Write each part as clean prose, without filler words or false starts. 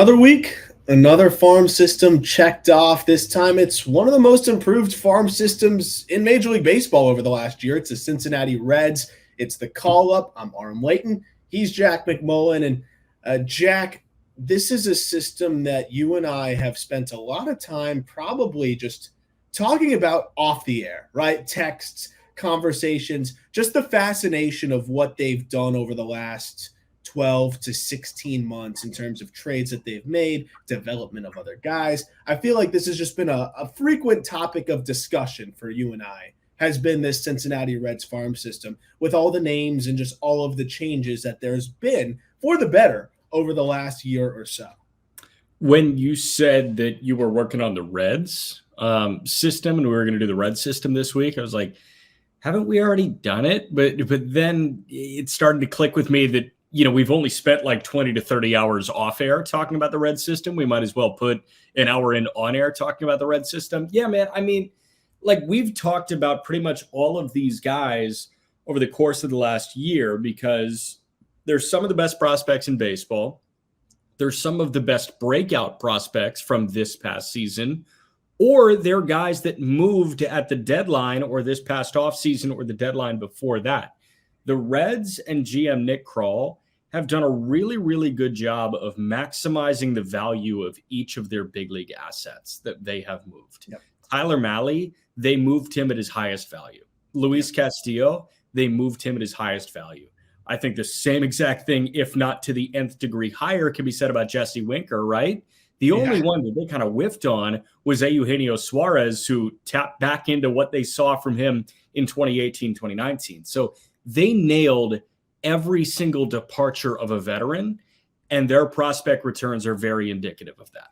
Another week, another farm system checked off. This time it's one of the most improved farm systems in Major League Baseball over the last year. It's the Cincinnati Reds. It's the call-up. I'm Aram Layton. He's Jack McMullen. And Jack, this is a system that you and I have spent a lot of time probably just talking about off the air, right? Texts, conversations, just the fascination of what they've done over the last 12 to 16 months in terms of trades that they've made, development of other guys. I feel like this has just been a frequent topic of discussion for you and I, has been this Cincinnati Reds farm system with all the names and just all of the changes that there's been for the better over the last year or so. When you said that you were working on the Reds system and we were going to do the Reds system this week, I was like, haven't we already done it? But then it started to click with me that, you know, we've only spent like 20 to 30 hours off air talking about the Red system. We might as well put an hour in on air talking about the Red system. Yeah, man. I mean, like we've talked about pretty much all of these guys over the course of the last year because there's some of the best prospects in baseball. There's some of the best breakout prospects from this past season, or they're guys that moved at the deadline or this past offseason or the deadline before that. The Reds and GM Nick Krall have done a really, really good job of maximizing the value of each of their big league assets that they have moved. Yep. Tyler Mahle, they moved him at his highest value. Luis Castillo, they moved him at his highest value. I think the same exact thing, if not to the nth degree higher, can be said about Jesse Winker, right? The only one that they kind of whiffed on was Eugenio Suarez, who tapped back into what they saw from him in 2018, 2019. So they nailed every single departure of a veteran, and their prospect returns are very indicative of that.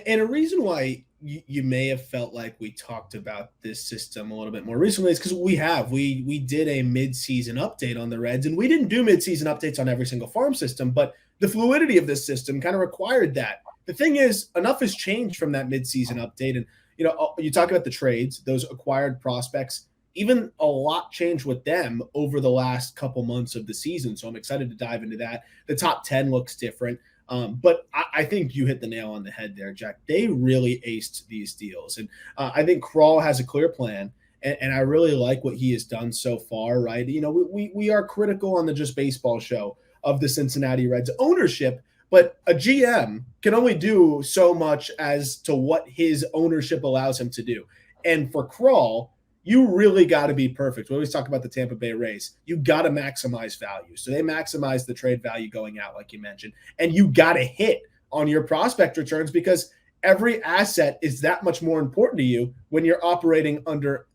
And a reason why you may have felt like we talked about this system a little bit more recently is because we did a mid-season update on the Reds, and we didn't do mid-season updates on every single farm system, but the fluidity of this system kind of required that. The thing is, enough has changed from that mid-season update, and you talk about the trades, those acquired prospects. Even a lot changed with them over the last couple months of the season. So I'm excited to dive into that. The top 10 looks different. But I think you hit the nail on the head there, Jack. They really aced these deals. And I think Krall has a clear plan. And I really like what he has done so far, right? We are critical on the Just Baseball show of the Cincinnati Reds ownership, but a GM can only do so much as to what his ownership allows him to do. And for Krall, you really got to be perfect. We always talk about the Tampa Bay Rays. You got to maximize value. So they maximize the trade value going out, like you mentioned. And you got to hit on your prospect returns because every asset is that much more important to you when you're operating under,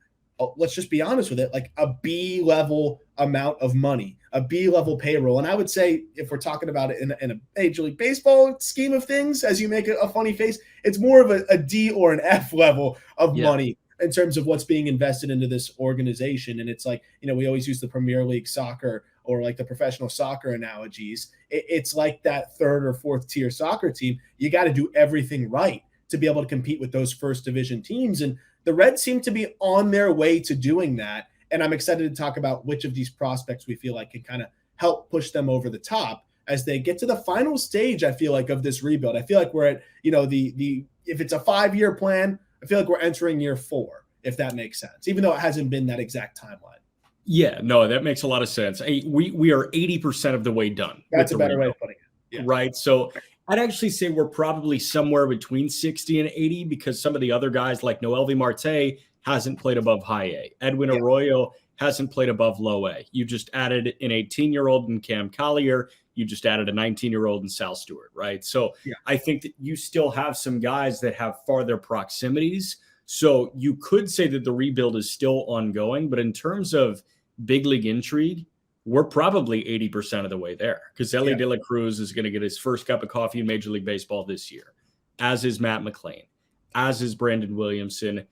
let's just be honest with it, like a B-level amount of money, a B-level payroll. And I would say if we're talking about it in a Major League Baseball scheme of things, as you make a funny face, it's more of a D or an F level of money in terms of what's being invested into this organization. And it's like, we always use the Premier League soccer or like the professional soccer analogies. It's like that third or fourth tier soccer team. You got to do everything right to be able to compete with those first division teams. And the Reds seem to be on their way to doing that. And I'm excited to talk about which of these prospects we feel like can kind of help push them over the top as they get to the final stage, I feel like, of this rebuild. I feel like we're at, if it's a 5-year plan, I feel like we're entering year 4, if that makes sense, even though it hasn't been that exact timeline. Yeah, no, that makes a lot of sense. We are 80% of the way done. That's a better way of putting it. Yeah. Right. So I'd actually say we're probably somewhere between 60 and 80 because some of the other guys like Noelvi Marte hasn't played above high A. Edwin Arroyo hasn't played above low A. You just added an 18-year-old in Cam Collier. You just added a 19-year-old in Sal Stewart, right? So I think that you still have some guys that have farther proximities. So you could say that the rebuild is still ongoing, but in terms of big league intrigue, we're probably 80% of the way there because Elly De La Cruz is going to get his first cup of coffee in Major League Baseball this year, as is Matt McLain, as is Brandon Williamson.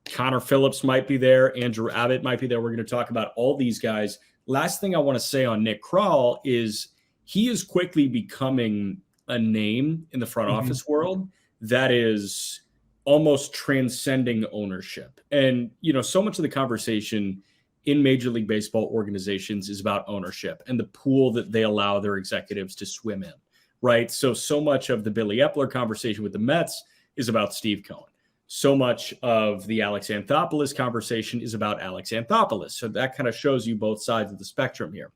Connor Phillips might be there. Andrew Abbott might be there. We're going to talk about all these guys. Last thing I want to say on Nick Krall is he is quickly becoming a name in the front office world that is almost transcending ownership. And, so much of the conversation in Major League Baseball organizations is about ownership and the pool that they allow their executives to swim in. right? So much of the Billy Epler conversation with the Mets is about Steve Cohen. So much of the Alex Anthopoulos conversation is about Alex Anthopoulos. So that kind of shows you both sides of the spectrum here.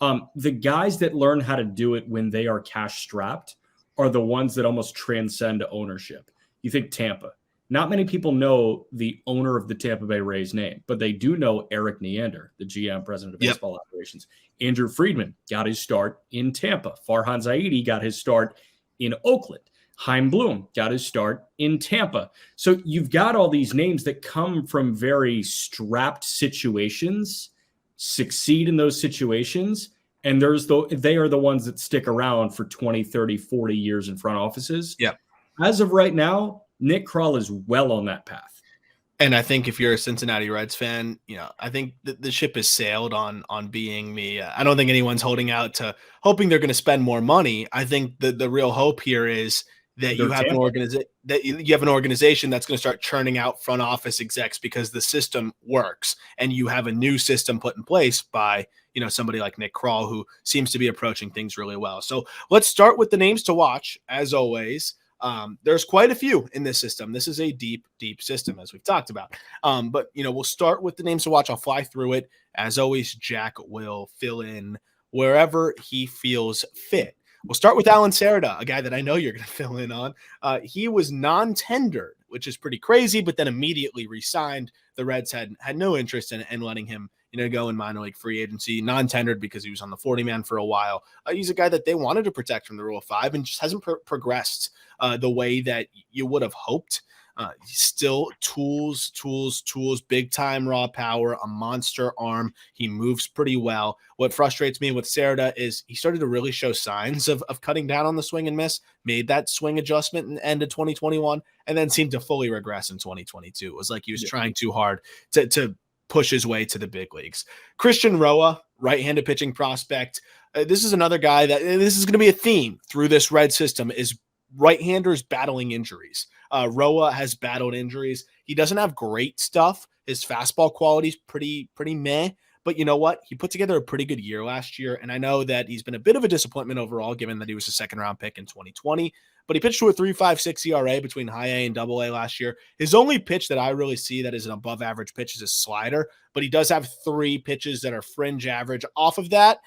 The guys that learn how to do it when they are cash strapped are the ones that almost transcend ownership. You think Tampa. Not many people know the owner of the Tampa Bay Rays name, but they do know Eric Neander, the GM, president of baseball operations. Andrew Friedman got his start in Tampa. Farhan Zaidi got his start in Oakland. Chaim Bloom got his start in Tampa. So you've got all these names that come from very strapped situations, succeed in those situations, and they are the ones that stick around for 20, 30, 40 years in front offices. Yeah. As of right now, Nick Krall is well on that path. And I think if you're a Cincinnati Reds fan, I think the ship has sailed on being the I don't think anyone's holding out to hoping they're going to spend more money. I think the real hope here is that you have an organization that's going to start churning out front office execs because the system works, and you have a new system put in place by somebody like Nick Krall, who seems to be approaching things really well. So let's start with the names to watch. As always, there's quite a few in this system. This is a deep system, as we've talked about. But we'll start with the names to watch. I'll fly through it. As always, Jack will fill in wherever he feels fit. We'll start with Alan Cerda, a guy that I know you're going to fill in on. He was non-tendered, which is pretty crazy, but then immediately re-signed. The Reds had no interest in letting him go in minor league free agency, non-tendered because he was on the 40-man for a while. He's a guy that they wanted to protect from the Rule of 5 and just hasn't progressed the way that you would have hoped. Still tools, big time raw power, a monster arm. He moves pretty well. What frustrates me with Cerda is he started to really show signs of cutting down on the swing and miss, made that swing adjustment in the end of 2021, and then seemed to fully regress in 2022. It was like he was trying too hard to push his way to the big leagues. Christian Roa, right-handed pitching prospect. This is another guy that this is going to be a theme through this Red system is right-handers battling injuries. Roa has battled injuries. He doesn't have great stuff. His fastball quality is pretty meh. But you know what? He put together a pretty good year last year, and I know that he's been a bit of a disappointment overall, given that he was a second-round pick in 2020. But he pitched to a 3.56 ERA between high A and double A last year. His only pitch that I really see that is an above-average pitch is a slider, but he does have 3 pitches that are fringe average off of that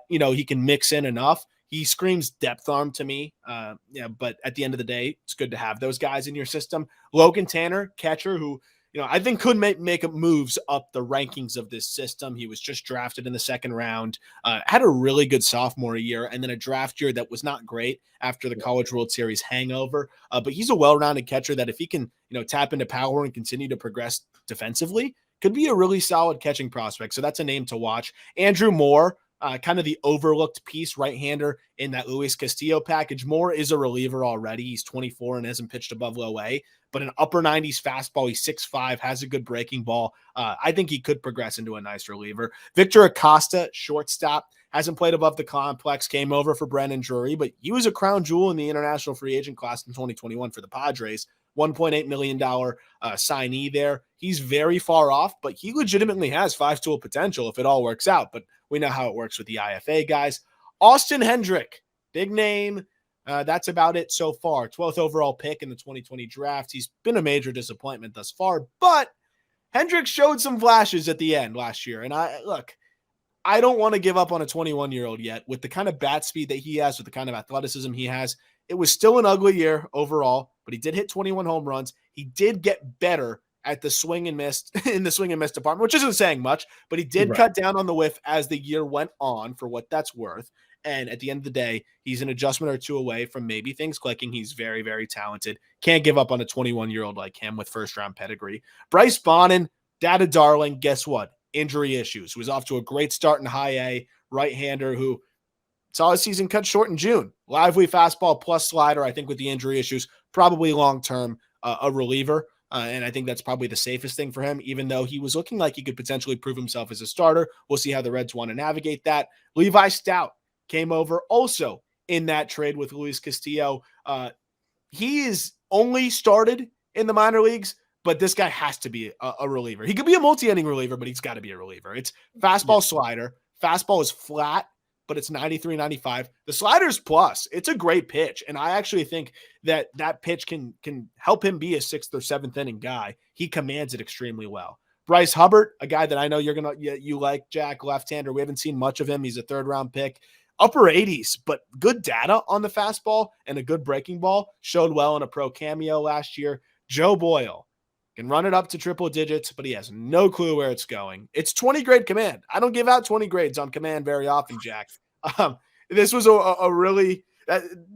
he can mix in enough. He screams depth arm to me. But at the end of the day, it's good to have those guys in your system. Logan Tanner, catcher, who I think could make moves up the rankings of this system. He was just drafted in the second round, had a really good sophomore year, and then a draft year that was not great after the College World Series hangover. But he's a well-rounded catcher that if he can tap into power and continue to progress defensively, could be a really solid catching prospect. So that's a name to watch. Andrew Moore, kind of the overlooked piece, right-hander in that Luis Castillo package. Moore is a reliever already. He's 24 and hasn't pitched above low A, but an upper 90s fastball. He's 6'5", has a good breaking ball. I think he could progress into a nice reliever. Victor Acosta, shortstop, hasn't played above the complex, came over for Brennan Drury, but he was a crown jewel in the international free agent class in 2021 for the Padres. $1.8 million signee there. He's very far off, but he legitimately has 5-tool potential if it all works out. But we know how it works with the IFA guys. Austin Hendrick, big name. That's about it so far. 12th overall pick in the 2020 draft. He's been a major disappointment thus far, but Hendrick showed some flashes at the end last year. And I don't want to give up on a 21-year-old yet. With the kind of bat speed that he has, with the kind of athleticism he has, it was still an ugly year overall, but he did hit 21 home runs. He did get better at the swing and miss in the swing and miss department, which isn't saying much, but he did cut down on the whiff as the year went on, for what that's worth. And at the end of the day, he's an adjustment or two away from maybe things clicking. He's very, very talented. Can't give up on a 21-year-old like him with first-round pedigree. Bryce Bonnin, data darling, guess what? Injury issues. He was off to a great start in high A, right-hander who saw his season cut short in June. Lively fastball plus slider. I think with the injury issues, probably long-term a reliever. And I think that's probably the safest thing for him, even though he was looking like he could potentially prove himself as a starter. We'll see how the Reds want to navigate that. Levi Stout came over also in that trade with Luis Castillo. He is only started in the minor leagues, but this guy has to be a reliever. He could be a multi-inning reliever, but he's got to be a reliever. It's fastball slider. Fastball is flat, but it's 93, 95. The slider's plus. It's a great pitch. And I actually think that pitch can help him be a 6th or 7th inning guy. He commands it extremely well. Bryce Hubbard, a guy that I know you like, Jack, left-hander. We haven't seen much of him. He's a 3rd-round pick. Upper 80s, but good data on the fastball and a good breaking ball. Showed well in a pro cameo last year. Joe Boyle can run it up to triple digits, but he has no clue where it's going. It's 20 grade command. I don't give out 20 grades on command very often, Jack. This was a really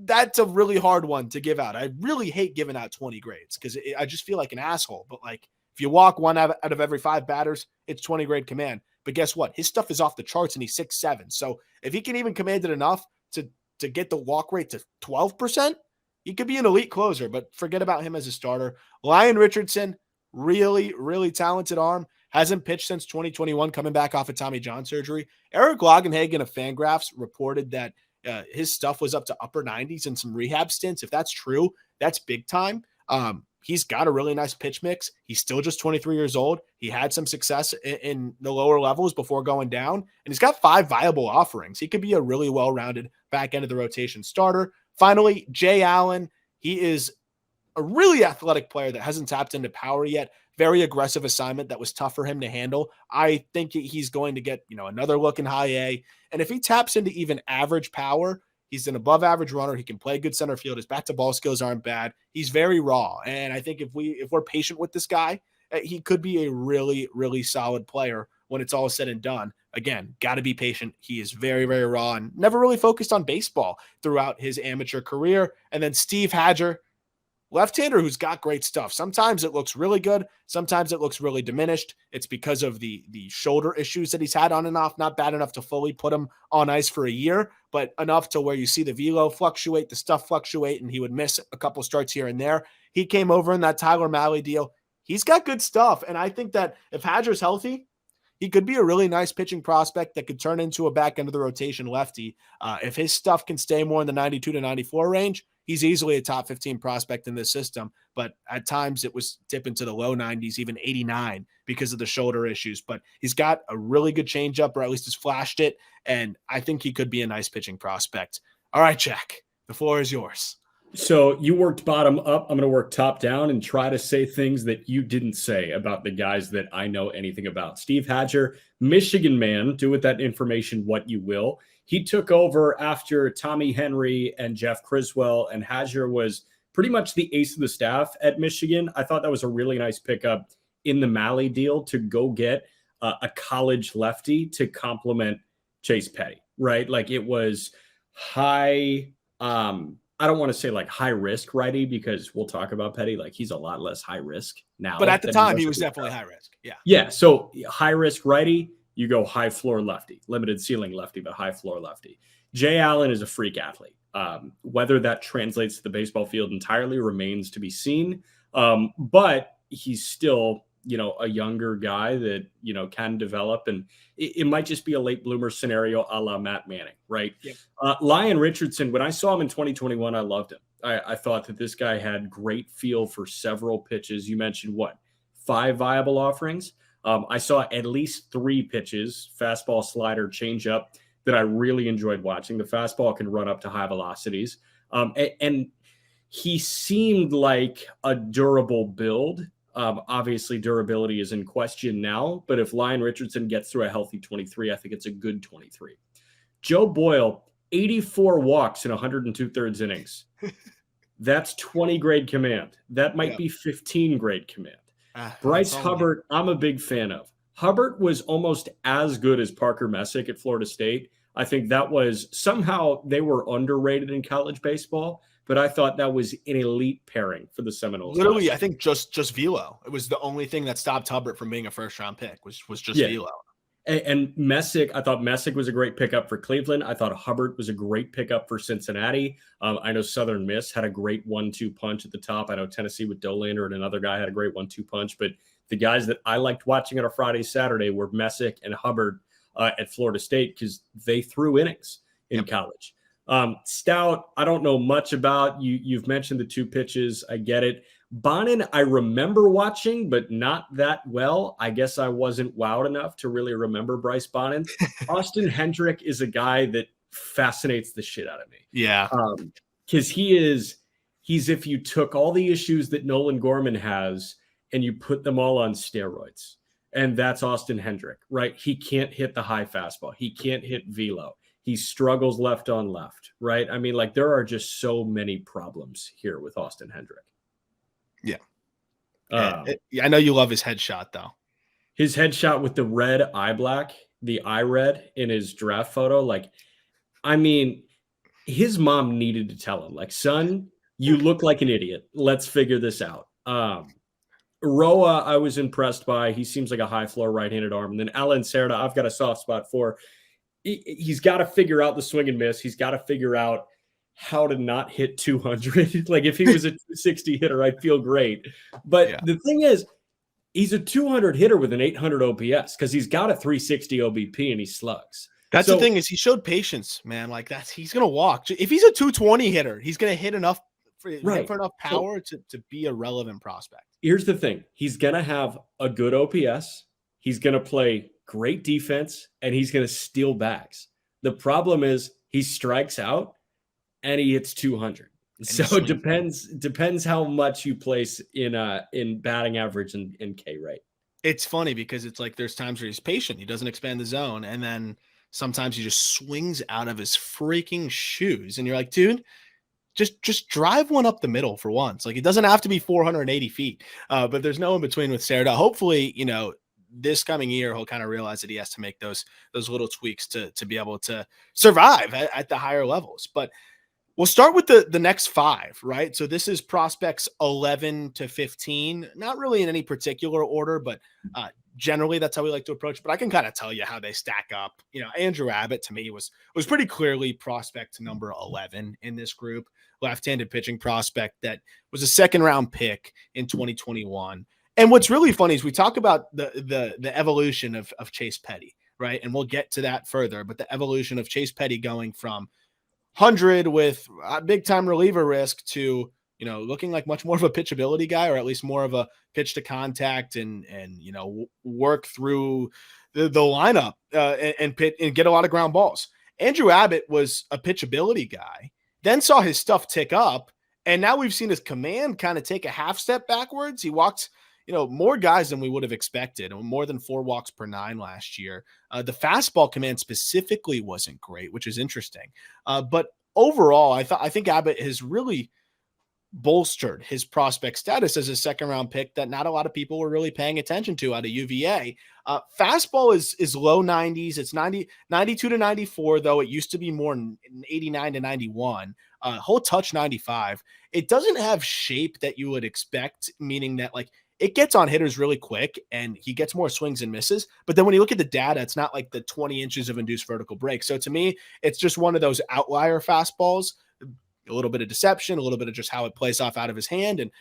that's a really hard one to give out. I really hate giving out 20 grades because I just feel like an asshole. But like if you walk 1 out of every 5 batters, it's 20 grade command. But guess what? His stuff is off the charts and he's 6'7". So if he can even command it enough to get the walk rate to 12%, he could be an elite closer, but forget about him as a starter. Lyon Richardson, really, really talented arm. Hasn't pitched since 2021, coming back off of Tommy John surgery. Eric Logenhagen of Fangraphs reported that his stuff was up to upper 90s in some rehab stints. If that's true, that's big time. He's got a really nice pitch mix. He's still just 23 years old. He had some success in the lower levels before going down, and he's got 5 viable offerings. He could be a really well-rounded back end of the rotation starter. Finally, Jay Allen. He is a really athletic player that hasn't tapped into power yet. Very aggressive assignment that was tough for him to handle. I think he's going to get, another look in high A. And if he taps into even average power, he's an above average runner. He can play good center field. His back to ball skills aren't bad. He's very raw. And I think if we're patient with this guy, he could be a really, really solid player when it's all said and done. Again, got to be patient. He is very, very raw and never really focused on baseball throughout his amateur career. And then Steve Hadger, left-hander who's got great stuff. Sometimes it looks really good. Sometimes it looks really diminished. It's because of the shoulder issues that he's had on and off. Not bad enough to fully put him on ice for a year, but enough to where you see the velo fluctuate, the stuff fluctuate, and he would miss a couple starts here and there. He came over in that Tyler Mahle deal. He's got good stuff, and I think that if Hadger's healthy, he could be a really nice pitching prospect that could turn into a back end of the rotation lefty. If his stuff can stay more in the 92 to 94 range, he's easily a top 15 prospect in this system. But at times it was dipping to the low 90s, even 89 because of the shoulder issues. But he's got a really good changeup, or at least has flashed it. And I think he could be a nice pitching prospect. All right, Jack, the floor is yours. So you worked bottom up. I'm going to work top down and try to say things that you didn't say about the guys that I know anything about. Steve Hadger, Michigan man, do with that information what you will. He took over after Tommy Henry and Jeff Criswell, and Hadger was pretty much the ace of the staff at Michigan. I thought that was a really nice pickup in the Mahle deal to go get a college lefty to complement Chase Petty, right? Like it was high I don't want to say like high risk righty because we'll talk about Petty. Like he's a lot less high risk now. But at the time, he was definitely high risk. Yeah. Yeah. So high risk righty, you go high floor lefty, limited ceiling lefty, but high floor lefty. Jay Allen is a freak athlete. Whether that translates to the baseball field entirely remains to be seen. But he's still, a younger guy that, can develop, and it might just be a late bloomer scenario a la Matt Manning, right? Yep. Lyon Richardson, when I saw him in 2021, I loved him. I thought that this guy had great feel for several pitches. You mentioned 5 viable offerings. I saw at least 3 pitches, fastball, slider, changeup, that I really enjoyed watching. The fastball can run up to high velocities. And he seemed like a durable build. Obviously, durability is in question now, but if Lyon Richardson gets through a healthy 23, I think it's a good 23. Joe Boyle, 84 walks in 102 thirds innings. That's 20 grade command. That might be 15 grade command. Bryce Hubbard, I'm a big fan of. Hubbard was almost as good as Parker Messick at Florida State. I think that was somehow they were underrated in college baseball, but I thought that was an elite pairing for the Seminoles. Literally, I think just velo. It was the only thing that stopped Hubbard from being a first-round pick was just velo. And Messick, I thought Messick was a great pickup for Cleveland. I thought Hubbard was a great pickup for Cincinnati. I know Southern Miss had a great 1-2 punch at the top. I know Tennessee with Dolander and another guy had a great 1-2 punch. But the guys that I liked watching on a Friday, Saturday were Messick and Hubbard at Florida State because they threw innings in college. Stout, I don't know much about. You've mentioned the 2 pitches. I get it. Bonin, I remember watching, but not that well. I guess I wasn't wowed enough to really remember Bryce Bonin. Austin Hendrick is a guy that fascinates the shit out of me. Yeah. Because he's if you took all the issues that Nolan Gorman has and you put them all on steroids. And that's Austin Hendrick, right? He can't hit the high fastball. He can't hit velo. He struggles left on left, right? I mean, like, there are just so many problems here with Austin Hendrick. Yeah. I know you love his headshot, though. His headshot with the red eye black, the eye red in his draft photo. Like, I mean, his mom needed to tell him, like, son, you look like an idiot. Let's figure this out. Roa, I was impressed by. He seems like a high floor right-handed arm. And then Alan Cerda, I've got a soft spot for. He's got to figure out the swing and miss. He's got to figure out how to not hit 200. Like, if he was a 260 hitter, I'd feel great. But the thing is, he's a 200 hitter with an 800 OPS because he's got a 360 OBP and he slugs. That's the thing is he showed patience, man. Like, he's going to walk. If he's a 220 hitter, he's going to hit enough for enough power to be a relevant prospect. Here's the thing. He's going to have a good OPS. He's going to play great defense, and he's going to steal bags. The problem is he strikes out, and he hits 200. So it depends how much you place in batting average and K rate. It's funny because it's like there's times where he's patient. He doesn't expand the zone, and then sometimes he just swings out of his freaking shoes, and you're like, dude, just drive one up the middle for once. Like, it doesn't have to be 480 feet, but there's no in between with Cerda. Hopefully, this coming year, he'll kind of realize that he has to make those little tweaks to be able to survive at the higher levels. But we'll start with the next 5, right? So this is prospects 11 to 15, not really in any particular order, but generally that's how we like to approach. But I can kind of tell you how they stack up. Andrew Abbott to me was pretty clearly prospect number 11 in this group. Left-handed pitching prospect that was a second-round pick in 2021. And what's really funny is we talk about the evolution of Chase Petty, right? And we'll get to that further. But the evolution of Chase Petty going from 100 with a big-time reliever risk to looking like much more of a pitchability guy, or at least more of a pitch to contact and work through the lineup and get a lot of ground balls. Andrew Abbott was a pitchability guy. Then saw his stuff tick up, and now we've seen his command kind of take a half step backwards. He walked, more guys than we would have expected, more than 4 walks per 9 last year. The fastball command specifically wasn't great, which is interesting. But overall, I think Abbott has really bolstered his prospect status as a second-round pick that not a lot of people were really paying attention to out of UVA. Fastball is low 90s. It's 92 to 94, though. It used to be more 89 to 91. Whole touch 95. It doesn't have shape that you would expect, meaning that it gets on hitters really quick and he gets more swings and misses. But then when you look at the data, it's not like the 20 inches of induced vertical break. So to me, it's just one of those outlier fastballs. A little bit of deception, a little bit of just how it plays off out of his hand. And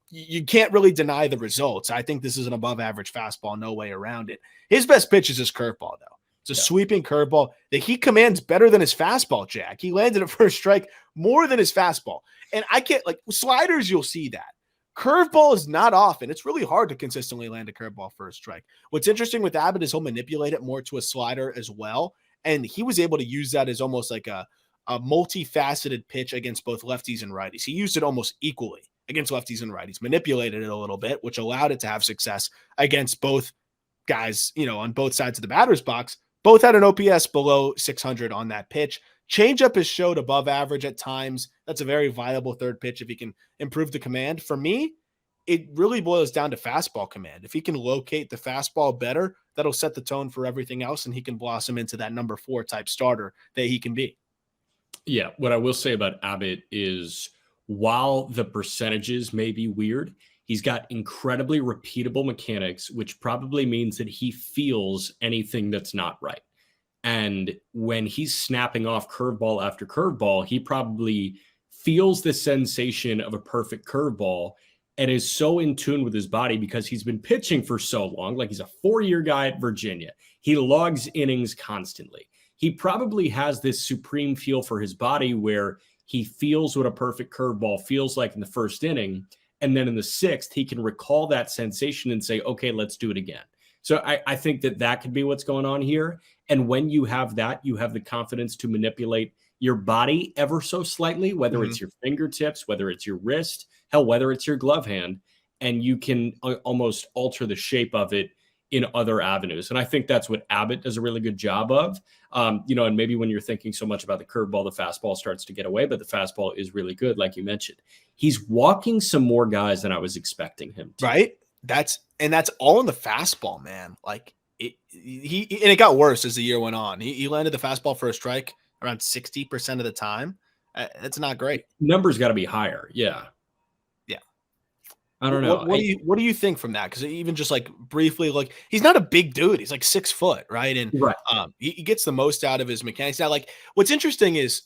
you can't really deny the results. I think this is an above average fastball, no way around it. His best pitch is his curveball, though. It's a sweeping curveball that he commands better than his fastball, Jack. He landed at first strike more than his fastball. And I can't, sliders, you'll see that. Curveball is not often. It's really hard to consistently land a curveball for a strike. What's interesting with Abbott is he'll manipulate it more to a slider as well. And he was able to use that as almost like a multifaceted pitch against both lefties and righties. He used it almost equally against lefties and righties, manipulated it a little bit, which allowed it to have success against both guys, on both sides of the batter's box. Both had an OPS below 600 on that pitch. Changeup is showed above average at times. That's a very viable third pitch if he can improve the command. For me, it really boils down to fastball command. If he can locate the fastball better, that'll set the tone for everything else, and he can blossom into that number 4 type starter that he can be. Yeah, what I will say about Abbott is while the percentages may be weird, he's got incredibly repeatable mechanics, which probably means that he feels anything that's not right. And when he's snapping off curveball after curveball, he probably feels the sensation of a perfect curveball and is so in tune with his body because he's been pitching for so long. Like, he's a 4-year guy at Virginia. He logs innings constantly. He probably has this supreme feel for his body where he feels what a perfect curveball feels like in the first inning. And then in the 6th, he can recall that sensation and say, okay, let's do it again. So I think that could be what's going on here. And when you have that, you have the confidence to manipulate your body ever so slightly, whether it's your fingertips, whether it's your wrist, hell, whether it's your glove hand, and you can almost alter the shape of it in other avenues. And I think that's what Abbott does a really good job of. And maybe when you're thinking so much about the curveball, the fastball starts to get away, but the fastball is really good, like you mentioned. He's walking some more guys than I was expecting him to. Right? That's all in the fastball, man. Like it got worse as the year went on. He landed the fastball for a strike around 60% of the time. It's not great. Numbers got to be higher. Yeah. I don't know. What do you think from that? Because even just like briefly, like he's not a big dude. He's like 6 foot, right? And he gets the most out of his mechanics. Now, like what's interesting is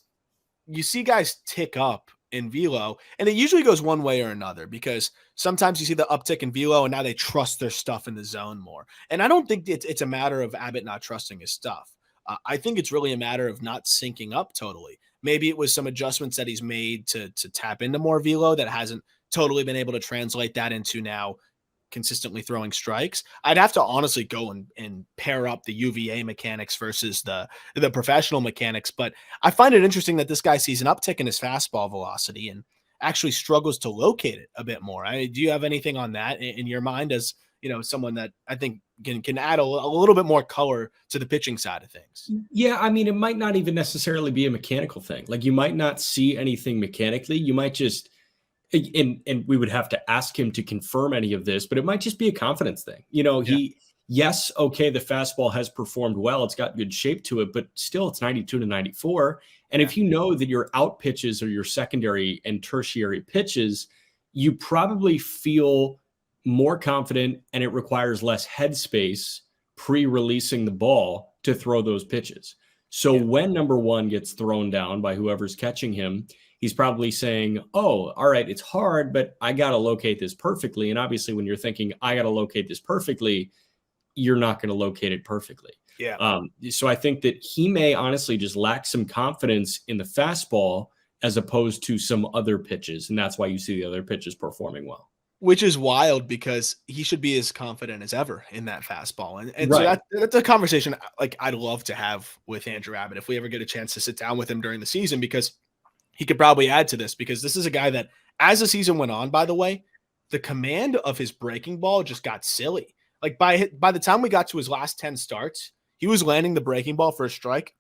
you see guys tick up in velo, and it usually goes one way or another because sometimes you see the uptick in velo, and now they trust their stuff in the zone more. And I don't think it's a matter of Abbott not trusting his stuff. I think it's really a matter of not syncing up totally. Maybe it was some adjustments that he's made to tap into more velo that hasn't totally been able to translate that into now consistently throwing strikes. I'd have to honestly go and pair up the UVA mechanics versus the professional mechanics. But I find it interesting that this guy sees an uptick in his fastball velocity and actually struggles to locate it a bit more. Do you have anything on that in your mind as, someone that I think can add a little bit more color to the pitching side of things? Yeah. I mean, it might not even necessarily be a mechanical thing. Like you might not see anything mechanically. You might just, and we would have to ask him to confirm any of this, but it might just be a confidence thing. The fastball has performed well. It's got good shape to it, but still it's 92 to 94. And if you know that your out pitches are your secondary and tertiary pitches, you probably feel more confident and it requires less headspace pre-releasing the ball to throw those pitches. So when number one gets thrown down by whoever's catching him, he's probably saying, oh, all right, it's hard, but I got to locate this perfectly. And obviously when you're thinking, I got to locate this perfectly, you're not going to locate it perfectly. Yeah. So I think that he may honestly just lack some confidence in the fastball as opposed to some other pitches. And that's why you see the other pitches performing well. Which is wild because he should be as confident as ever in that fastball. And Right. So that's a conversation like I'd love to have with Andrew Abbott if we ever get a chance to sit down with him during the season, because he could probably add to this, because this is a guy that as the season went on, by the way, the command of his breaking ball just got silly. Like by the time we got to his last 10 starts, he was landing the breaking ball for a strike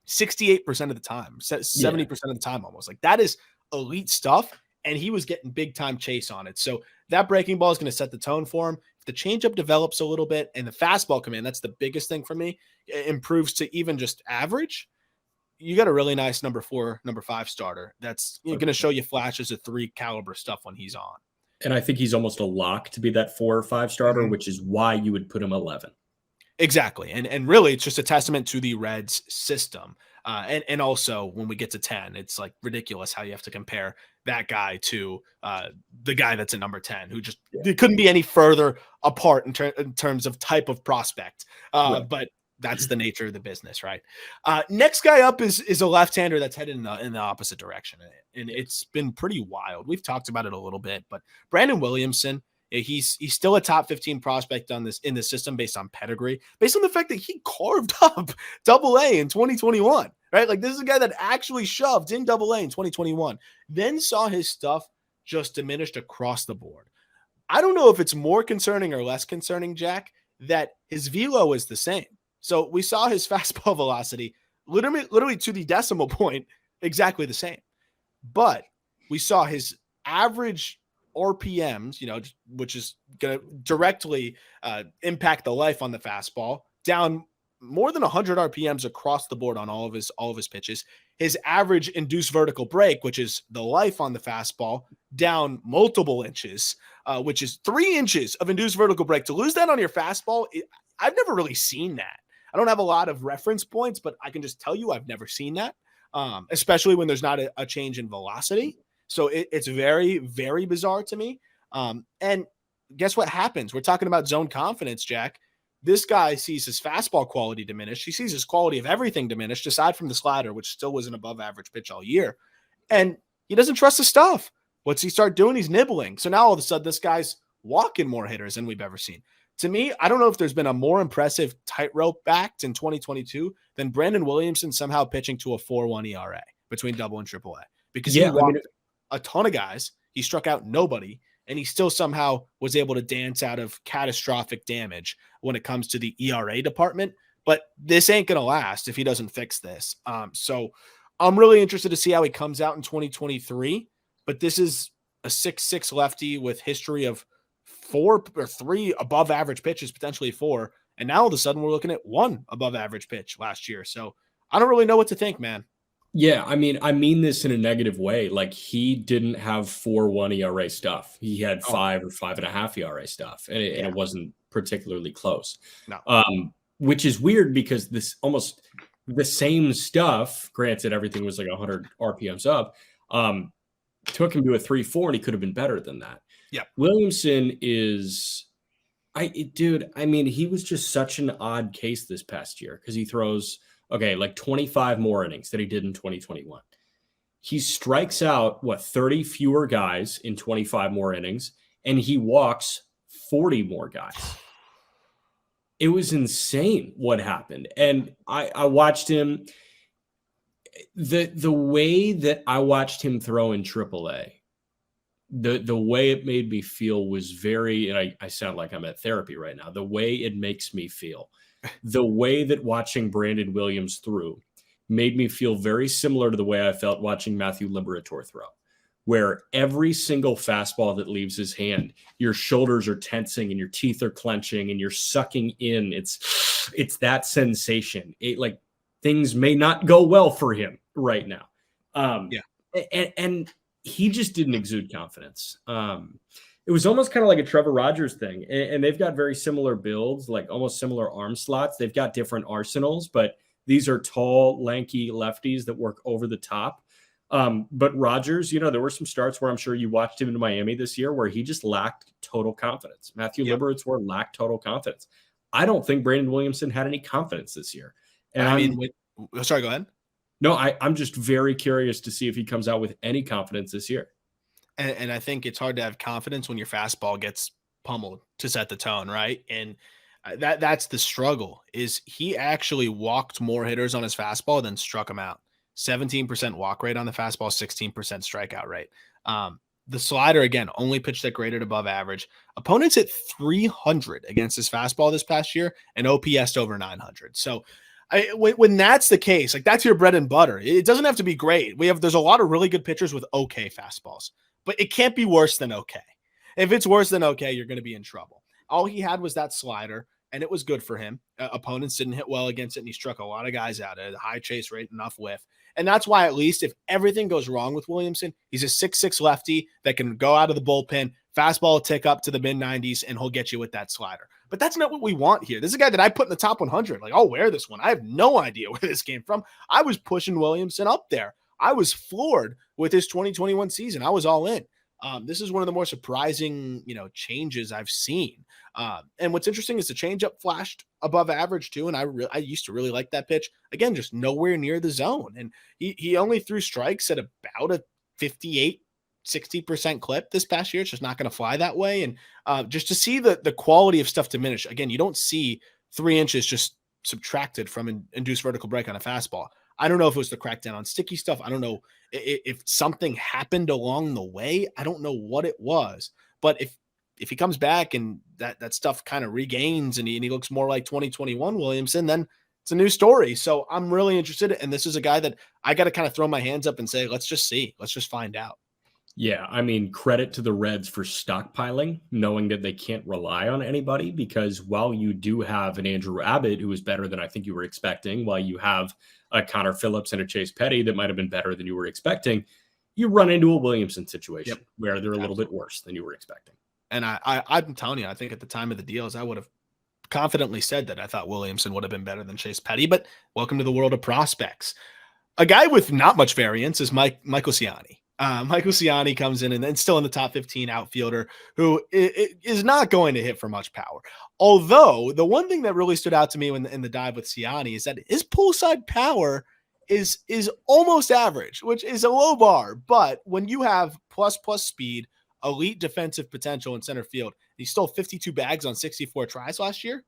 68% of the time, 70% of the time almost. Like that is elite stuff. And he was getting big time chase on it. So that breaking ball is going to set the tone for him. If the changeup develops a little bit and the fastball command, that's the biggest thing for me, it improves to even just average. You got a really nice number 4, number 5 starter. That's going to show you flashes of 3 caliber stuff when he's on. And I think he's almost a lock to be that 4 or 5 starter, which is why you would put him 11. Exactly. And really it's just a testament to the Reds system. And also when we get to 10, it's like ridiculous how you have to compare that guy to the guy that's at number 10, who just it couldn't be any further apart in terms of type of prospect. But that's the nature of the business, right? Next guy up is a left-hander that's headed in the opposite direction. And it's been pretty wild. We've talked about it a little bit, but Brandon Williamson, he's still a top 15 prospect in this system based on pedigree, based on the fact that he carved up Double-A in 2021, right? Like this is a guy that actually shoved in Double-A in 2021, then saw his stuff just diminished across the board. I don't know if it's more concerning or less concerning, Jack, that his velo is the same. So we saw his fastball velocity literally to the decimal point exactly the same, but we saw his average RPMs, which is going to directly impact the life on the fastball, down more than 100 RPMs across the board on all of his pitches. His average induced vertical break, which is the life on the fastball, down multiple inches, which is 3 inches of induced vertical break. To lose that on your fastball, I've never really seen that. I don't have a lot of reference points, but I can just tell you I've never seen that, especially when there's not a change in velocity. So it's very, very bizarre to me. And guess what happens? We're talking about zone confidence, Jack. This guy sees his fastball quality diminished. He sees his quality of everything diminished, aside from the slider, which still was an above average pitch all year. And he doesn't trust his stuff. What's he start doing? He's nibbling. So now all of a sudden, this guy's walking more hitters than we've ever seen. To me, I don't know if there's been a more impressive tightrope act in 2022 than Brandon Williamson somehow pitching to a 4.1 ERA between double and triple A, because he walked a ton of guys. He struck out nobody, and he still somehow was able to dance out of catastrophic damage when it comes to the ERA department. But this ain't going to last if he doesn't fix this. So I'm really interested to see how he comes out in 2023. But this is a 6'6" lefty with history of 4 or 3 above average pitches, potentially 4. And now all of a sudden we're looking at 1 above average pitch last year. So I don't really know what to think, man. Yeah, I mean this in a negative way. Like, he didn't have 4.1 ERA stuff. He had 5 or 5.5 ERA stuff, and it wasn't particularly close. No. Which is weird because this almost the same stuff, granted everything was like 100 RPMs up, took him to a 3.4, and he could have been better than that. Yeah. Williamson is he was just such an odd case this past year because he throws like 25 more innings than he did in 2021. He strikes out 30 fewer guys in 25 more innings, and he walks 40 more guys. It was insane what happened. And I watched him. The way that I watched him throw in AAA, the way it made me feel was very, and I sound like I'm at therapy right now, the way it makes me feel. The way that watching Brandon Williams threw made me feel very similar to the way I felt watching Matthew Liberatore throw, where every single fastball that leaves his hand, your shoulders are tensing and your teeth are clenching and you're sucking in. It's that sensation. Like, things may not go well for him right now. And he just didn't exude confidence. It was almost kind of like a Trevor Rogers thing. And they've got very similar builds, like almost similar arm slots. They've got different arsenals, but these are tall, lanky lefties that work over the top. But Rogers, there were some starts where I'm sure you watched him in Miami this year where he just lacked total confidence. Matthew Liberatore lacked total confidence. I don't think Brandon Williamson had any confidence this year. And sorry, go ahead. No, I'm just very curious to see if he comes out with any confidence this year. And I think it's hard to have confidence when your fastball gets pummeled to set the tone, right? And that's the struggle, is he actually walked more hitters on his fastball than struck them out. 17% walk rate on the fastball, 16% strikeout rate. The slider, again, only pitched that graded above average. Opponents hit 300 against his fastball this past year and OPS over 900. So when that's the case, like, that's your bread and butter. It doesn't have to be great. There's a lot of really good pitchers with okay fastballs, but it can't be worse than okay. If it's worse than okay, you're going to be in trouble. All he had was that slider, and it was good for him. Opponents didn't hit well against it, and he struck a lot of guys out at a high chase rate, enough whiff. And that's why, at least if everything goes wrong with Williamson, he's a 6'6" lefty that can go out of the bullpen, fastball tick up to the mid-90s, and he'll get you with that slider. But that's not what we want here. This is a guy that I put in the top 100. Like, I'll wear this one. I have no idea where this came from. I was pushing Williamson up there. I was floored with his 2021 season. I was all in. This is one of the more surprising, changes I've seen. And what's interesting is the changeup flashed above average too. And I used to really like that pitch. Again, just nowhere near the zone. And he only threw strikes at about a 58-60% clip this past year. It's just not going to fly that way. And just to see the quality of stuff diminish. Again, you don't see 3 inches just subtracted from induced vertical break on a fastball. I don't know if it was the crackdown on sticky stuff. I don't know if something happened along the way. I don't know what it was. But if he comes back and that stuff kind of regains and he looks more like 2021 Williamson, then it's a new story. So I'm really interested. And this is a guy that I got to kind of throw my hands up and say, let's just see. Let's just find out. Yeah, I mean, credit to the Reds for stockpiling, knowing that they can't rely on anybody, because while you do have an Andrew Abbott, who is better than I think you were expecting, while you have a Connor Phillips and a Chase Petty that might have been better than you were expecting, you run into a Williamson situation where they're a little bit worse than you were expecting. And I'm telling you, I think at the time of the deals, I would have confidently said that I thought Williamson would have been better than Chase Petty, but welcome to the world of prospects. A guy with not much variance is Michael Ciani. Michael Ciani comes in and then still in the top 15 outfielder who is not going to hit for much power. Although the one thing that really stood out to me in the dive with Ciani is that his pull side power is almost average, which is a low bar. But when you have plus speed, elite defensive potential in center field. He stole 52 bags on 64 tries last year.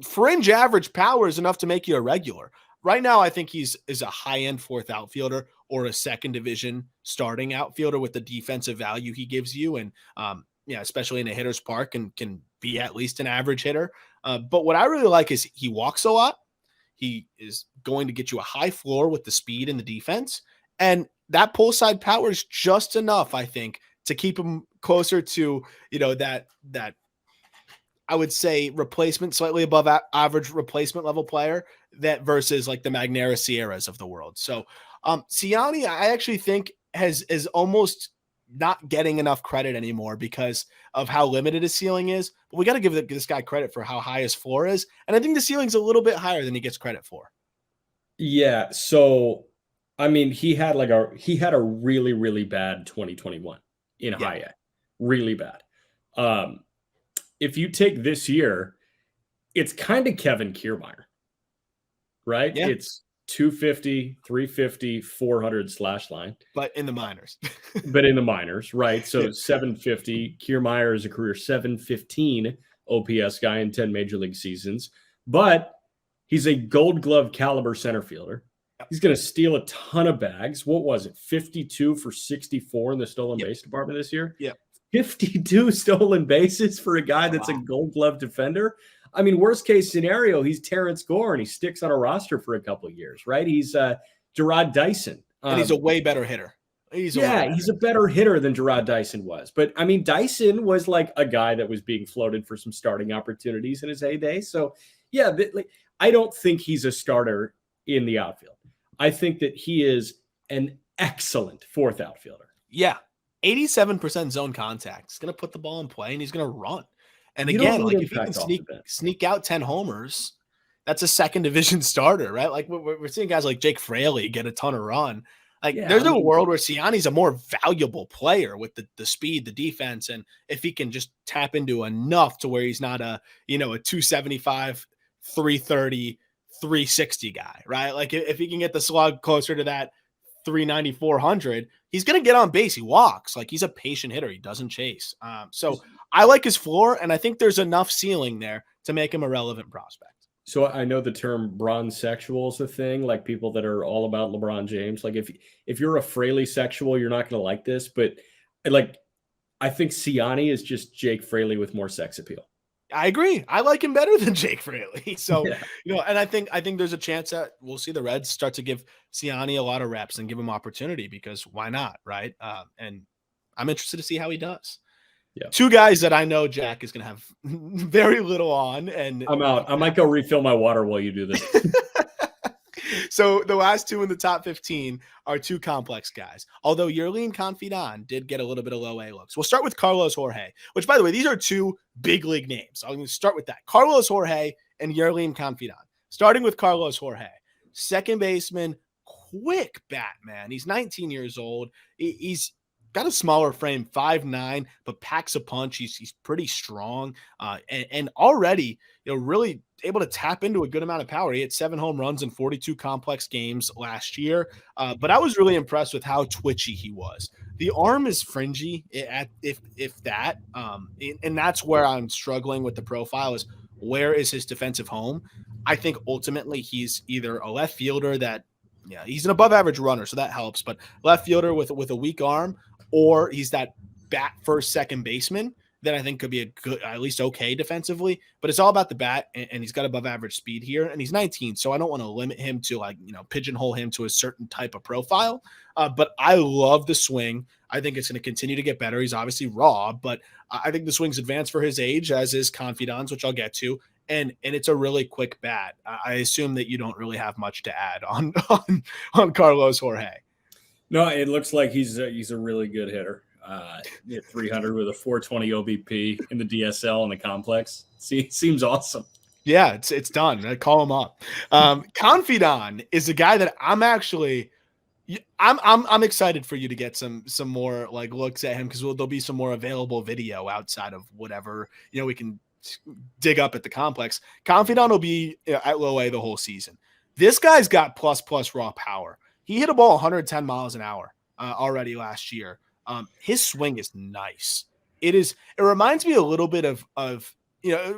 Fringe average power is enough to make you a regular. Right now, I think he's a high-end fourth outfielder or a second division starting outfielder with the defensive value he gives you. And, especially in a hitter's park, and can be at least an average hitter. But what I really like is he walks a lot. He is going to get you a high floor with the speed and the defense. And that pull side power is just enough, I think, to keep him closer to, that I would say replacement, slightly above average replacement level player that versus like the Magnera Sierras of the world. So Ciani, I actually think is almost not getting enough credit anymore because of how limited his ceiling is. But we got to give this guy credit for how high his floor is. And I think the ceiling's a little bit higher than he gets credit for. Yeah. So, I mean, he had a really, really bad 2021 in high A, really bad. If you take this year, it's kind of Kevin Kiermaier, right? Yeah. It's 250, 350, 400 slash line. But in the minors. Right? So 750. Kiermaier is a career 715 OPS guy in 10 major league seasons. But he's a gold glove caliber center fielder. He's going to steal a ton of bags. What was it? 52 for 64 in the stolen base department this year? Yeah. 52 stolen bases for a guy that's a gold glove defender. I mean, worst case scenario, he's Terrence Gore and he sticks on a roster for a couple of years, right? He's Gerard Dyson. And he's a way better hitter. He's a better hitter than Gerard Dyson was. But I mean, Dyson was like a guy that was being floated for some starting opportunities in his heyday. So yeah, I don't think he's a starter in the outfield. I think that he is an excellent fourth outfielder. Yeah. 87% zone contact. He's going to put the ball in play and he's going to run. And again, like if he can sneak out 10 homers, that's a second division starter, right? Like we're seeing guys like Jake Fraley get a ton of run. Like there's a world where Ciani's a more valuable player with the speed, the defense. And if he can just tap into enough to where he's not a 275, 330, 360 guy, right? Like if he can get the slug closer to that 390, 400, he's going to get on base. He walks. Like he's a patient hitter. He doesn't chase. So I like his floor, and I think there's enough ceiling there to make him a relevant prospect. So I know the term bronze sexual is a thing, like people that are all about LeBron James. Like if you're a Fraley sexual, you're not going to like this, but like I think Ciani is just Jake Fraley with more sex appeal. I agree. I like him better than Jake Fraley. So, and I think there's a chance that we'll see the Reds start to give Ciani a lot of reps and give him opportunity because why not, right? And I'm interested to see how he does. Yeah. Two guys that I know Jack is going to have very little on. And I'm out. I might go refill my water while you do this. So the last two in the top 15 are two complex guys. Although Yerlin Confidan did get a little bit of low A looks. We'll start with Carlos Jorge, which, by the way, these are two big league names. I'm going to start with that. Carlos Jorge and Yerlin Confidan. Starting with Carlos Jorge, second baseman, quick bat, man. He's 19 years old. He's got a smaller frame, 5'9", but packs a punch. He's pretty strong and already, really able to tap into a good amount of power. He had 7 home runs in 42 complex games last year. But I was really impressed with how twitchy he was. The arm is fringy, if that. And that's where I'm struggling with the profile is where is his defensive home? I think ultimately he's either a left fielder that, he's an above average runner, so that helps. But left fielder with a weak arm, or he's that bat first second baseman that I think could be a good, at least okay defensively, but it's all about the bat, and he's got above average speed here, and he's 19, so I don't want to limit him to pigeonhole him to a certain type of profile, but I love the swing. I think it's going to continue to get better. He's obviously raw, but I think the swing's advanced for his age, as is Confidan's, which I'll get to, and it's a really quick bat. I assume that you don't really have much to add on Carlos Jorge. No, it looks like he's a really good hitter. 300 with a 420 OBP in the DSL in the complex. Seems awesome. Yeah, it's done. I call him up. Confidan is a guy that I'm excited for you to get some more like looks at him because there'll be some more available video outside of whatever we can dig up at the complex. Confidan will be at low A the whole season. This guy's got plus raw power. He hit a ball 110 miles an hour already last year. His swing is nice. It reminds me a little bit of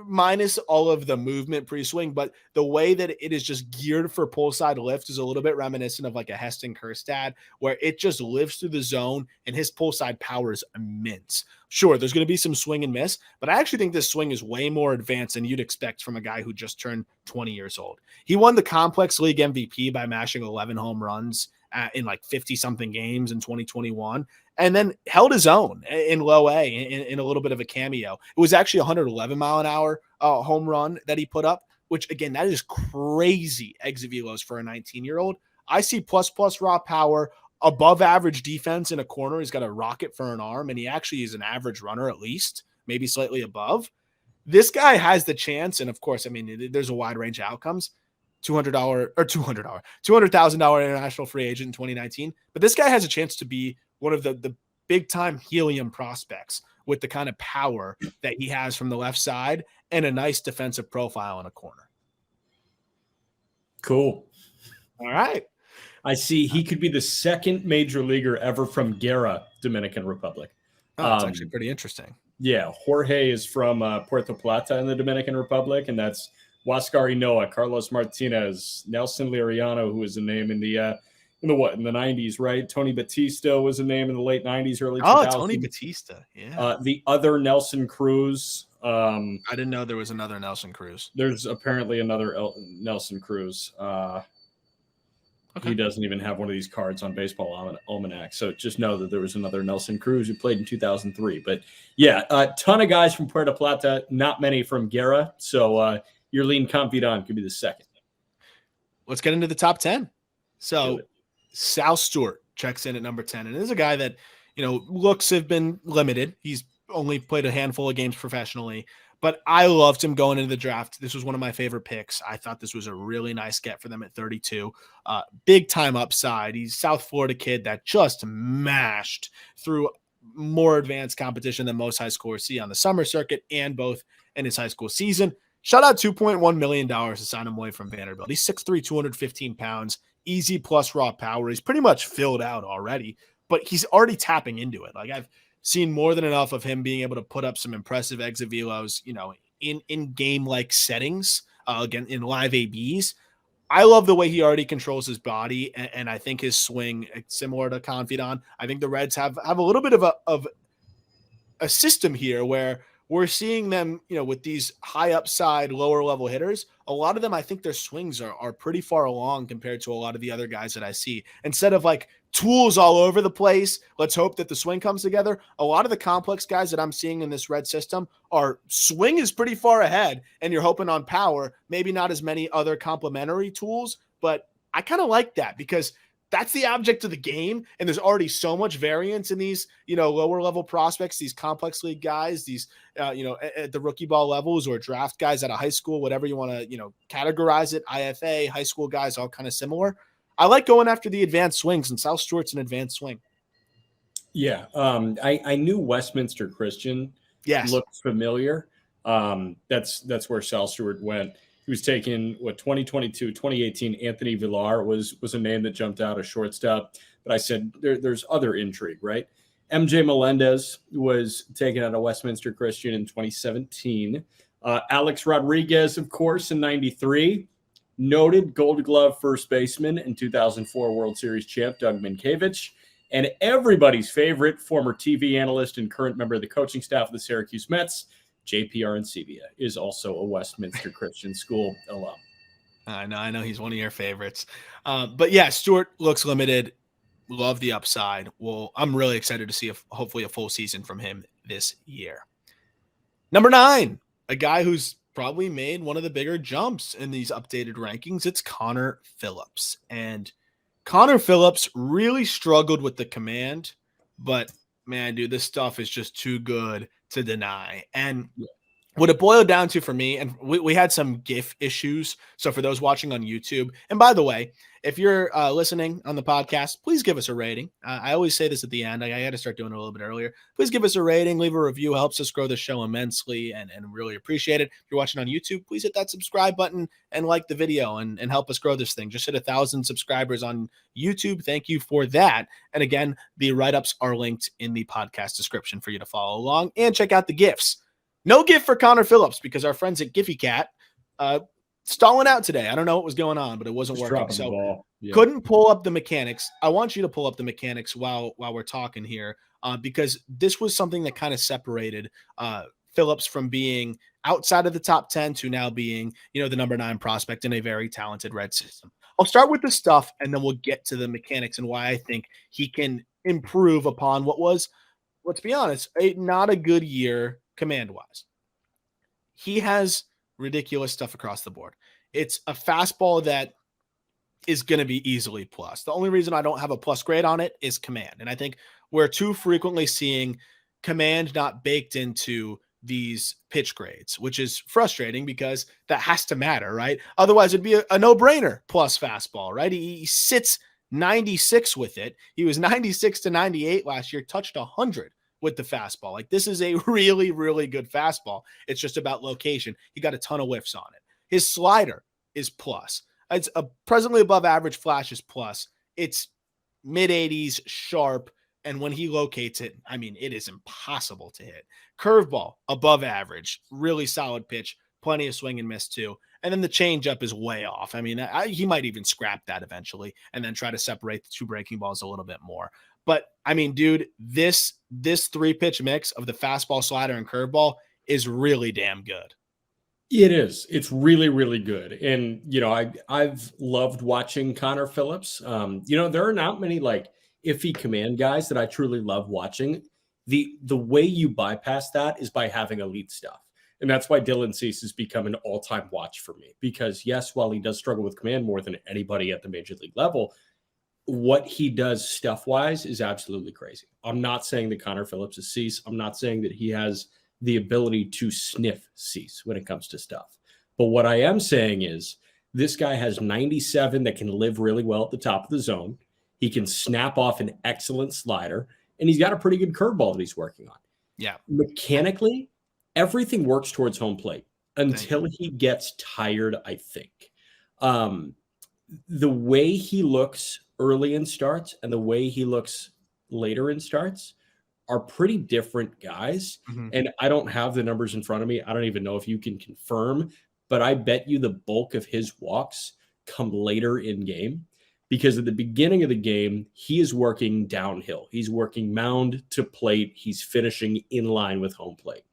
minus all of the movement pre-swing, but the way that it is just geared for pull side lift is a little bit reminiscent of like a Heston Kjerstad, where it just lives through the zone and his pull side power is immense. Sure, there's going to be some swing and miss, but I actually think this swing is way more advanced than you'd expect from a guy who just turned 20 years old. He won the Complex League MVP by mashing 11 home runs in like 50 something games in 2021, and then held his own in low A in a little bit of a cameo. It was actually 111-mile-an-hour home run that he put up, which again, that is crazy exit velos for a 19-year-old. I see plus raw power, above average defense in a corner. He's got a rocket for an arm, and he actually is an average runner, at least maybe slightly above. This guy has the chance. And of course, I mean, there's a wide range of outcomes. $200,000 international free agent in 2019. But this guy has a chance to be one of the big time helium prospects with the kind of power that he has from the left side and a nice defensive profile in a corner. Cool. All right. I see he could be the second major leaguer ever from Guerra, Dominican Republic. Oh, that's actually pretty interesting. Yeah. Jorge is from Puerto Plata in the Dominican Republic, and that's Huascar Noah, Carlos Martinez, Nelson Liriano, who was a name in the 90s, right? Tony Batista was a name in the late 90s, early 2000s. Oh, Tony Batista, yeah. The other Nelson Cruz. I didn't know there was another Nelson Cruz. There's apparently another Nelson Cruz. Okay. He doesn't even have one of these cards on Baseball Almanac, so just know that there was another Nelson Cruz who played in 2003. But yeah, a ton of guys from Puerto Plata, not many from Guerra, so your lean confidant could be the second. Let's get into the top 10. So Sal Stewart checks in at number 10. And this is a guy that, looks have been limited. He's only played a handful of games professionally, but I loved him going into the draft. This was one of my favorite picks. I thought this was a really nice get for them at 32. Big time upside. He's South Florida kid that just mashed through more advanced competition than most high schoolers see on the summer circuit and both in his high school season. Shut out $2.1 million to sign him away from Vanderbilt. He's 6'3", 215 pounds, easy plus raw power. He's pretty much filled out already, but he's already tapping into it. Like I've seen more than enough of him being able to put up some impressive exit velos, in game-like settings, again, in live ABs. I love the way he already controls his body, and I think his swing, similar to Confidant. I think the Reds have a little bit of a system here where we're seeing them, with these high upside, lower level hitters. A lot of them, I think their swings are pretty far along compared to a lot of the other guys that I see. Instead of like tools all over the place, let's hope that the swing comes together. A lot of the complex guys that I'm seeing in this Red system are swing is pretty far ahead, and you're hoping on power, maybe not as many other complementary tools, but I kind of like that because that's the object of the game. And there's already so much variance in these, lower level prospects, these complex league guys, these, at the rookie ball levels or draft guys out of high school, whatever you want to, categorize it. IFA, high school guys, all kind of similar. I like going after the advanced swings, and Sal Stewart's an advanced swing. Yeah. I knew Westminster Christian looked familiar. That's where Sal Stewart went. He was taken, 2022, 2018, Anthony Villar was a name that jumped out, a shortstop. But I said, there's other intrigue, right? MJ Melendez was taken out of Westminster Christian in 2017. Alex Rodriguez, of course, in 93. Noted Gold Glove first baseman and 2004 World Series champ Doug Minkiewicz. And everybody's favorite, former TV analyst and current member of the coaching staff of the Syracuse Mets, JP Arancibia, is also a Westminster Christian School alum. I know he's one of your favorites. But yeah, Stewart looks limited. Love the upside. Well, I'm really excited to see hopefully a full season from him this year. Number 9, a guy who's probably made one of the bigger jumps in these updated rankings. It's Connor Phillips. And Connor Phillips really struggled with the command, but man, dude, this stuff is just too good to deny. And what it boiled down to for me, and we had some GIF issues. So for those watching on YouTube, and by the way, if you're listening on the podcast, please give us a rating. I always say this at the end. I got to start doing it a little bit earlier. Please give us a rating, leave a review. Helps us grow the show immensely and really appreciate it. If you're watching on YouTube, please hit that subscribe button and like the video and help us grow this thing. Just hit 1,000 subscribers on YouTube. Thank you for that. And again, the write-ups are linked in the podcast description for you to follow along and check out the GIFs. No gift for Connor Phillips because our friends at Giphy Cat stalling out today. I don't know what was going on, but it wasn't working. So couldn't pull up the mechanics. I want you to pull up the mechanics while we're talking here because this was something that kind of separated Phillips from being outside of the top 10 to now being, the number 9 prospect in a very talented Red system. I'll start with the stuff and then we'll get to the mechanics and why I think he can improve upon what was, let's be honest, not a good year command-wise. He has ridiculous stuff across the board. It's a fastball that is going to be easily plus. The only reason I don't have a plus grade on it is command. And I think we're too frequently seeing command not baked into these pitch grades, which is frustrating because that has to matter, right? Otherwise, it'd be a no-brainer plus fastball, right? He sits 96 with it. He was 96 to 98 last year, touched 100 with the fastball. Like this is a really, really good fastball. It's just about location. He got a ton of whiffs on it. His slider is plus. It's a presently above average flash is plus. It's mid 80s sharp. And when he locates it, I mean, it is impossible to hit. Curveball above average, really solid pitch, plenty of swing and miss too. And then the changeup is way off. I mean, he might even scrap that eventually and then try to separate the two breaking balls a little bit more. But I mean, dude, this 3-pitch mix of the fastball, slider, and curveball is really damn good. It is. It's really, really good. And, I've loved watching Connor Phillips. There are not many iffy command guys that I truly love watching. The way you bypass that is by having elite stuff. And that's why Dylan Cease has become an all-time watch for me. Because yes, while he does struggle with command more than anybody at the major league level, what he does stuff-wise is absolutely crazy. I'm not saying that Connor Phillips is Cease. I'm not saying that he has the ability to sniff Cease when it comes to stuff. But what I am saying is this guy has 97 that can live really well at the top of the zone. He can snap off an excellent slider, and he's got a pretty good curveball that he's working on. Yeah. Mechanically, everything works towards home plate until he gets tired, I think. The way he looks early in starts and the way he looks later in starts are pretty different guys. Mm-hmm. And I don't have the numbers in front of me. I don't even know if you can confirm, but I bet you the bulk of his walks come later in game because at the beginning of the game, he is working downhill. He's working mound to plate. He's finishing in line with home plate.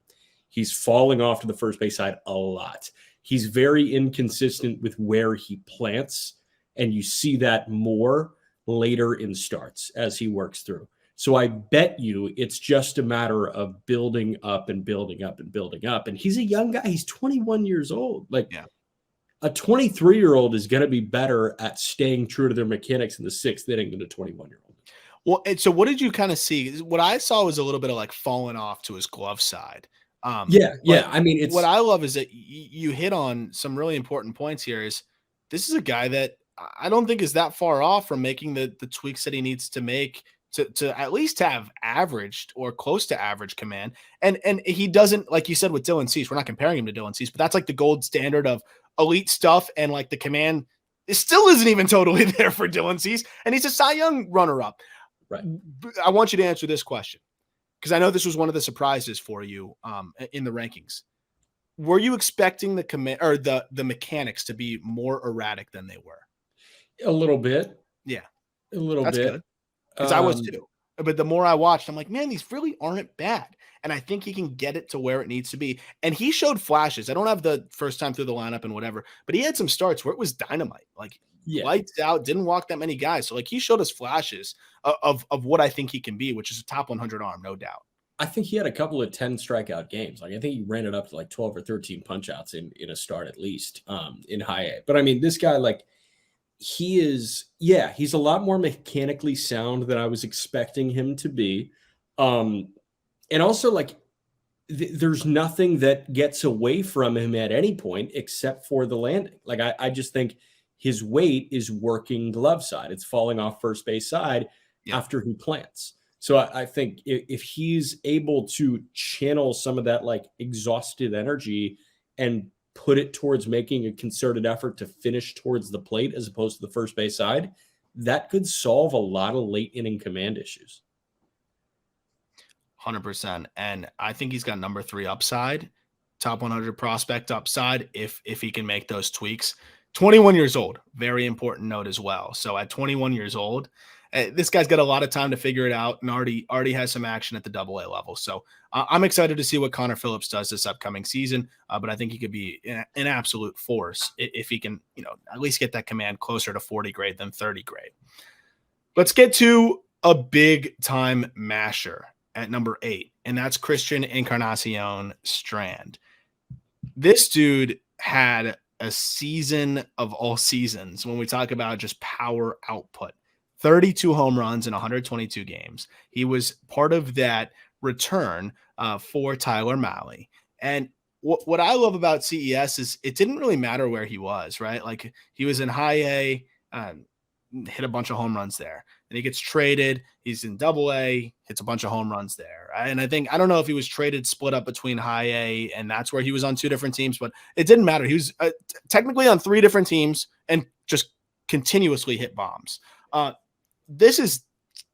He's falling off to the first base side a lot. He's very inconsistent with where he plants, and you see that more later in starts as he works through. So I bet you it's just a matter of building up and building up and building up. And he's a young guy. He's 21 years old. A 23-year-old is going to be better at staying true to their mechanics in the 6th inning than a 21-year-old. Well, and so what did you kind of see? What I saw was a little bit of falling off to his glove side. Yeah. I mean, what I love is that you hit on some really important points here. Is this is a guy that I don't think is that far off from making the tweaks that he needs to make to at least have averaged or close to average command. And he doesn't, like you said with Dylan Cease, we're not comparing him to Dylan Cease, but that's the gold standard of elite stuff. And the command still isn't even totally there for Dylan Cease. And he's a Cy Young runner-up. Right. I want you to answer this question, because I know this was one of the surprises for you in the rankings. Were you expecting the command or the mechanics to be more erratic than they were? A little bit. Yeah. A little That's bit. Good. Because I was too. But the more I watched, I'm like, man, these really aren't bad. And I think he can get it to where it needs to be. And he showed flashes. I don't have the first time through the lineup and whatever, but he had some starts where it was dynamite. Lights out, didn't walk that many guys. So he showed us flashes of what I think he can be, which is a top 100 arm, no doubt. I think he had a couple of 10 strikeout games. I think he ran it up to 12 or 13 punch outs in a start at least in high A. But I mean, this guy, he's a lot more mechanically sound than I was expecting him to be. And also there's nothing that gets away from him at any point except for the landing. Like I just think his weight is working glove side. It's falling off first base side after he plants. So I think if he's able to channel some of that like exhausted energy and put it towards making a concerted effort to finish towards the plate as opposed to the first base side, that could solve a lot of late inning command issues. 100%. And I think he's got number 3 upside, top 100 prospect upside if he can make those tweaks. 21 years old, very important note as well. So at 21 years old, this guy's got a lot of time to figure it out and already has some action at the AA level. So I'm excited to see what Connor Phillips does this upcoming season. But I think he could be an absolute force if he can, at least get that command closer to 40 grade than 30 grade. Let's get to a big time masher at number 8, and that's Christian Encarnacion-Strand. This dude had a season of all seasons when we talk about just power output. 32 home runs in 122 games. He was part of that return for Tyler Mahle. And what I love about CES is it didn't really matter where he was, right? Like he was in high A, hit a bunch of home runs there. And he gets traded. He's in AA, hits a bunch of home runs there. And I don't know if he was traded, split up between high A, and that's where he was on 2 different teams, but it didn't matter. He was technically on 3 different teams and just continuously hit bombs. This is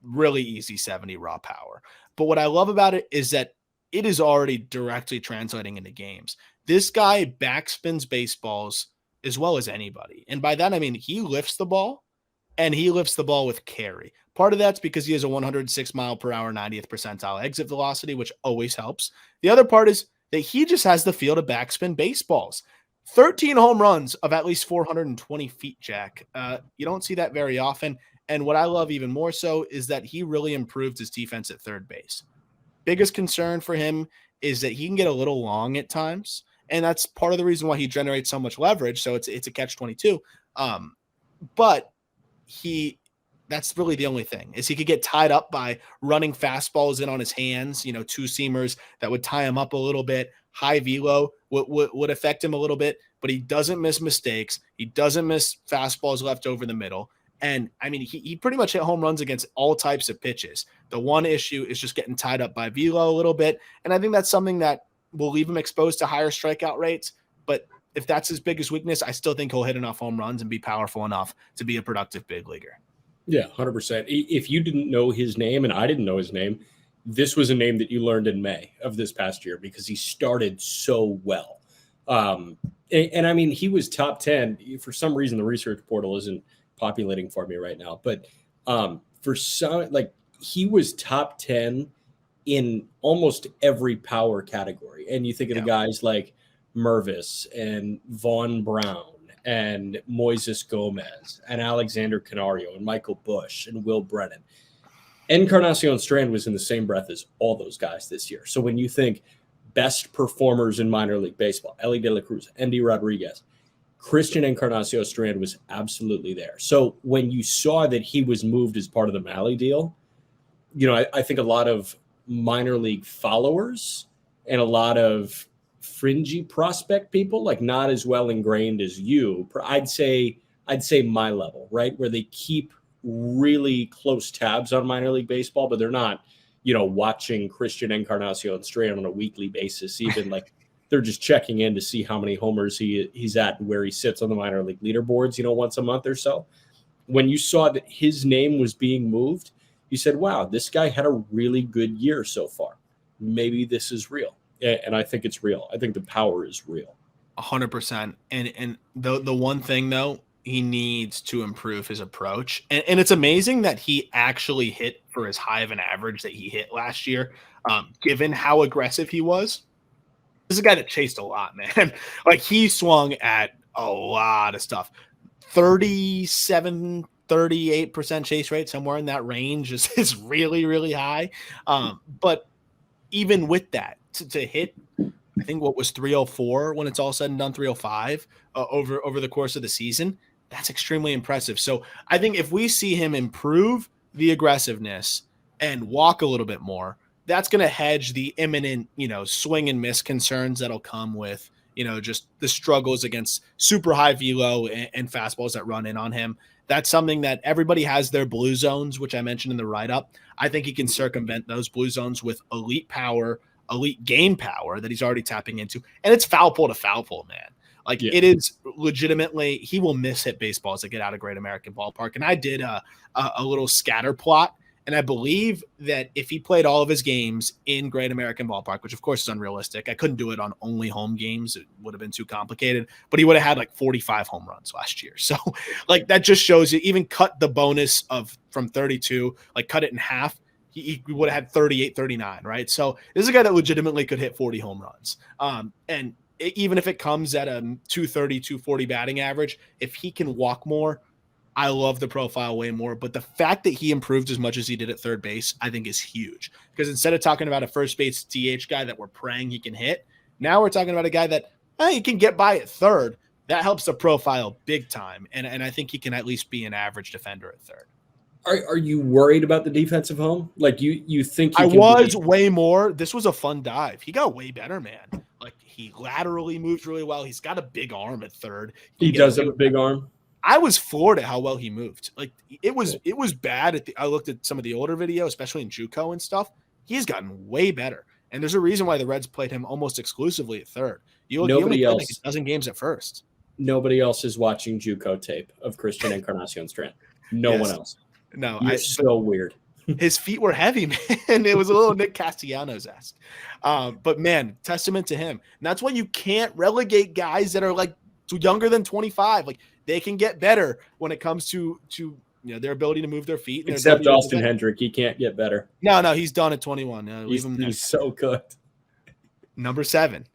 really easy 70 raw power. But what I love about it is that it is already directly translating into games. This guy backspins baseballs as well as anybody. And by that, I mean, he lifts the ball and he lifts the ball with carry. Part of that's because he has a 106 mile per hour, 90th percentile exit velocity, which always helps. The other part is that he just has the feel to backspin baseballs. 13 home runs of at least 420 feet, Jack. You don't see that very often. And what I love even more so is that he really improved his defense at third base. Biggest concern for him is that he can get a little long at times. And that's part of the reason why he generates so much leverage. So it's a catch-22. But that's really the only thing is he could get tied up by running fastballs in on his hands, 2-seamers that would tie him up a little bit. High velo would affect him a little bit, but he doesn't miss mistakes. He doesn't miss fastballs left over the middle. And I mean, he pretty much hit home runs against all types of pitches. The one issue is just getting tied up by velo a little bit. And I think that's something that will leave him exposed to higher strikeout rates. But if that's his biggest weakness, I still think he'll hit enough home runs and be powerful enough to be a productive big leaguer. Yeah, 100%. If you didn't know his name and I didn't know his name, this was a name that you learned in May of this past year because he started so well. And I mean, he was top 10. For some reason, the research portal isn't populating for me right now. But for some, like he was top 10 in almost every power category. And you think of the guys like Mervis and Vaughn Brown and Moises Gomez and Alexander Canario and Michael Bush and Will Brennan. Encarnacion-Strand was in the same breath as all those guys this year. So when you think best performers in minor league baseball, Elly De La Cruz, Endy Rodriguez, Christian Encarnacion-Strand was absolutely there. So when you saw that he was moved as part of the Mahle deal, I think a lot of minor league followers and a lot of fringy prospect people, like not as well ingrained as you, I'd say my level, right? Where they keep really close tabs on minor league baseball, but they're not, watching Christian Encarnacion-Strand on a weekly basis, even like they're just checking in to see how many homers he's at and where he sits on the minor league leaderboards, once a month or so. When you saw that his name was being moved, you said, wow, this guy had a really good year so far. Maybe this is real. And I think it's real. I think the power is real. 100%. And the one thing, though, he needs to improve his approach. And it's amazing that he actually hit for as high of an average that he hit last year, given how aggressive he was. This is a guy that chased a lot, man. Like he swung at a lot of stuff. 37, 38% chase rate, somewhere in that range is really, really high. But even with that, to hit, I think what was 304 when it's all said and done, 305 over the course of the season, that's extremely impressive. So I think if we see him improve the aggressiveness and walk a little bit more, that's going to hedge the imminent, swing and miss concerns that'll come with, just the struggles against super high velo and fastballs that run in on him. That's something that everybody has their blue zones, which I mentioned in the write-up. I think he can circumvent those blue zones with elite power, elite game power that he's already tapping into. And it's foul pole to foul pole, man. Like it is legitimately, he will miss hit baseballs that get out of Great American Ballpark. And I did a little scatter plot. And I believe that if he played all of his games in Great American Ballpark, which of course is unrealistic, I couldn't do it on only home games. It would have been too complicated, but he would have had like 45 home runs last year. So like that just shows you, even cut the bonus from 32, like cut it in half. He would have had 38, 39, right? So this is a guy that legitimately could hit 40 home runs. And even if it comes at a 230, 240 batting average, if he can walk more, I love the profile way more. But the fact that he improved as much as he did at third base, I think is huge. Because instead of talking about a first base DH guy that we're praying he can hit, now we're talking about a guy that he can get by at third. That helps the profile big time. And I think he can at least be an average defender at third. Are you worried about the defensive home? Like you think I was way more. This was a fun dive. He got way better, man. Like he laterally moves really well. He's got a big arm at third. He does have a big arm. I was floored at how well he moved. Like it was bad. I looked at some of the older video, especially in JUCO and stuff. He's gotten way better. And there's a reason why the Reds played him almost exclusively at third. Nobody else. Like a dozen games at first. Nobody else is watching JUCO tape of Christian Encarnacion-Strand. No one else. No, it's so weird. His feet were heavy, man. It was a little Nick Castellanos-esque. But man, testament to him. And that's why you can't relegate guys that are like younger than 25. Like they can get better when it comes to their ability to move their feet. Except Austin Hendrick, he can't get better. No, he's done at 21. He's so good. Number 7,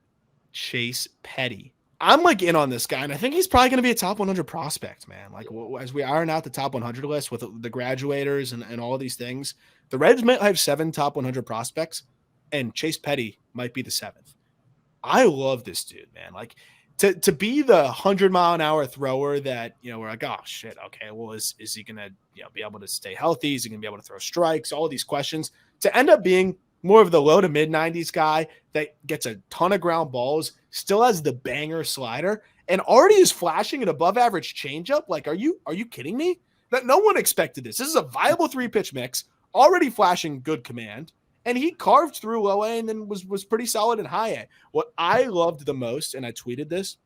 Chase Petty. I'm like in on this guy, and I think he's probably going to be a top 100 prospect, man. Like as we iron out the top 100 list with the graduators and all of these things, the Reds might have 7 top 100 prospects, and Chase Petty might be the 7th. I love this dude, man. Like to be the 100-mile-an-hour thrower that we're like, oh shit, okay, well is he going to be able to stay healthy? Is he going to be able to throw strikes? All of these questions to end up being more of the low to mid 90s guy that gets a ton of ground balls, still has the banger slider, and already is flashing an above average changeup. Like, are you kidding me? That no one expected this. This is a viable 3-pitch mix, already flashing good command, and he carved through low A and then was pretty solid in high A. What I loved the most, and I tweeted this,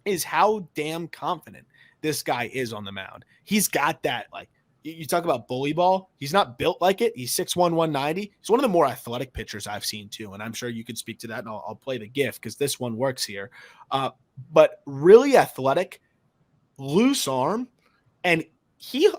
is how damn confident this guy is on the mound. He's got that, like, you talk about bully ball. He's not built like it. He's 6'1", 190. He's one of the more athletic pitchers I've seen too. And I'm sure you could speak to that, and I'll play the GIF because this one works here. But really athletic, loose arm. And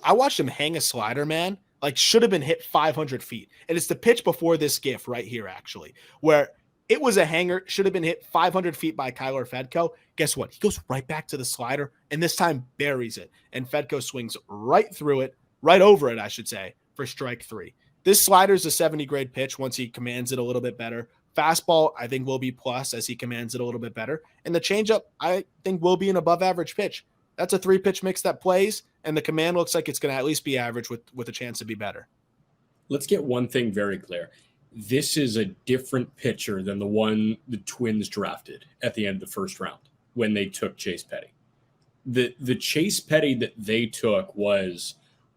I watched him hang a slider, man, like should have been hit 500 feet. And it's the pitch before this GIF right here, actually, where it was a hanger, should have been hit 500 feet by Kyler Fedko. Guess what? He goes right back to the slider and this time buries it. And Fedko swings right through it. Right over it, I should say, for strike 3. This slider is a 70 grade pitch once he commands it a little bit better. Fastball, I think, will be plus as he commands it a little bit better. And the changeup, I think, will be an above average pitch. That's a 3-pitch mix that plays, and the command looks like it's going to at least be average with a chance to be better. Let's get one thing very clear. This is a different pitcher than the one the Twins drafted at the end of the first round when they took Chase Petty. The Chase Petty that they took was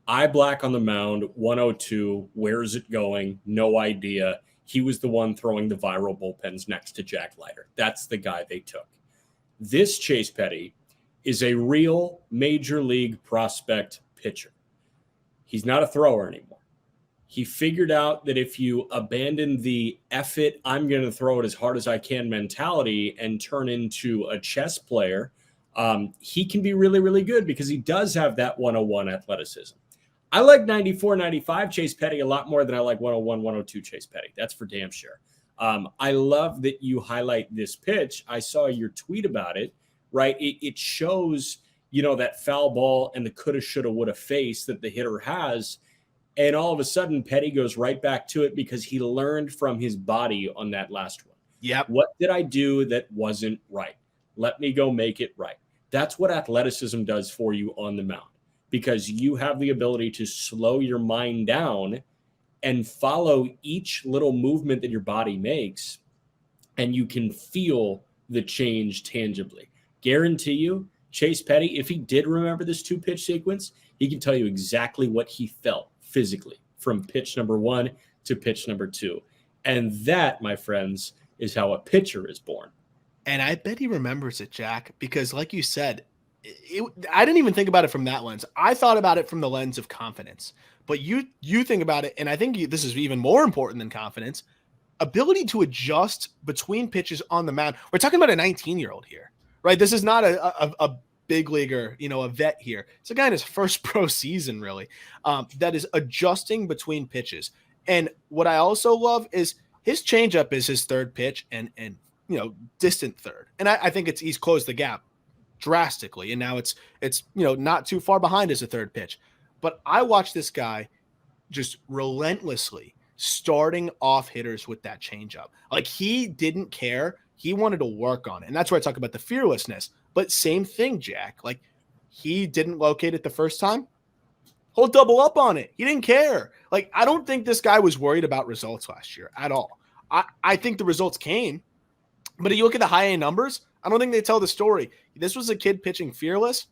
eye black on the mound, 102. Where's it going? No idea. He was the one throwing the viral bullpens next to Jack Leiter. That's the guy they took. This Chase Petty is a real major league prospect pitcher. He's not a thrower anymore. He figured out that if you abandon the F it, I'm going to throw it as hard as I can mentality and turn into a chess player, he can be really, really good because he does have that 101 athleticism. I like 94, 95 Chase Petty a lot more than I like 101, 102 Chase Petty. That's for damn sure. I love that you highlight this pitch. I saw your tweet about it, right? It shows, that foul ball and the coulda, shoulda, woulda face that the hitter has. And all of a sudden, Petty goes right back to it because he learned from his body on that last one. Yep. What did I do that wasn't right? Let me go make it right. That's what athleticism does for you on the mound, because you have the ability to slow your mind down and follow each little movement that your body makes, and you can feel the change tangibly. Guarantee you, Chase Petty, if he did remember this 2-pitch sequence, he can tell you exactly what he felt physically from pitch number 1 to pitch number 2. And that, my friends, is how a pitcher is born. And I bet he remembers it, Jack, because like you said, I didn't even think about it from that lens. I thought about it from the lens of confidence. But you think about it, and I think this is even more important than confidence, ability to adjust between pitches on the mound. We're talking about a 19-year-old here, right? This is not a big leaguer, a vet here. It's a guy in his first pro season, really, that is adjusting between pitches. And what I also love is his changeup is his third pitch and distant third. And I think he's closed the gap drastically. And now it's not too far behind as a third pitch. But I watched this guy just relentlessly starting off hitters with that changeup. Like, he didn't care. He wanted to work on it. And that's where I talk about the fearlessness. But same thing, Jack. Like, he didn't locate it the first time. He'll double up on it. He didn't care. Like, I don't think this guy was worried about results last year at all. I think the results came. But if you look at the high A numbers, I don't think they tell the story. This was a kid pitching fearless,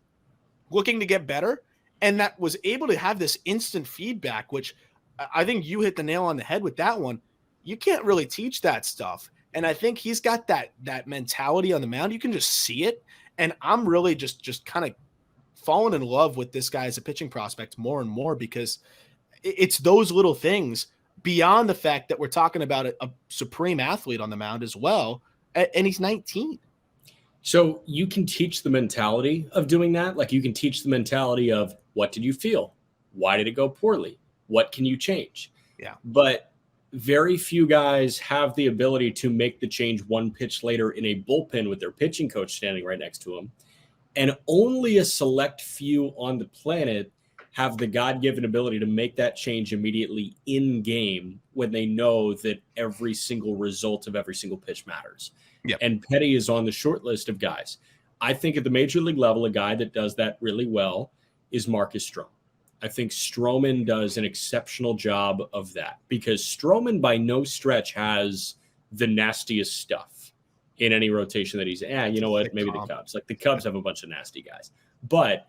looking to get better, and that was able to have this instant feedback, which I think you hit the nail on the head with that one. You can't really teach that stuff. And I think he's got that mentality on the mound. You can just see it. And I'm really just kind of fallen in love with this guy as a pitching prospect more and more, because it's those little things beyond the fact that we're talking about a supreme athlete on the mound as well. And he's 19. So you can teach the mentality of doing that. Like, you can teach the mentality of, what did you feel? Why did it go poorly? What can you change? Yeah. But very few guys have the ability to make the change one pitch later in a bullpen with their pitching coach standing right next to them. And only a select few on the planet have the God-given ability to make that change immediately in game when they know that every single result of every single pitch matters. Yep. And Petty is on the short list of guys. I think at the major league level, a guy that does that really well is Marcus Stroman. I think Stroman does an exceptional job of that, because Stroman by no stretch has the nastiest stuff in any rotation that he's at. You know what? Maybe the Cubs. Like, the Cubs have a bunch of nasty guys. But,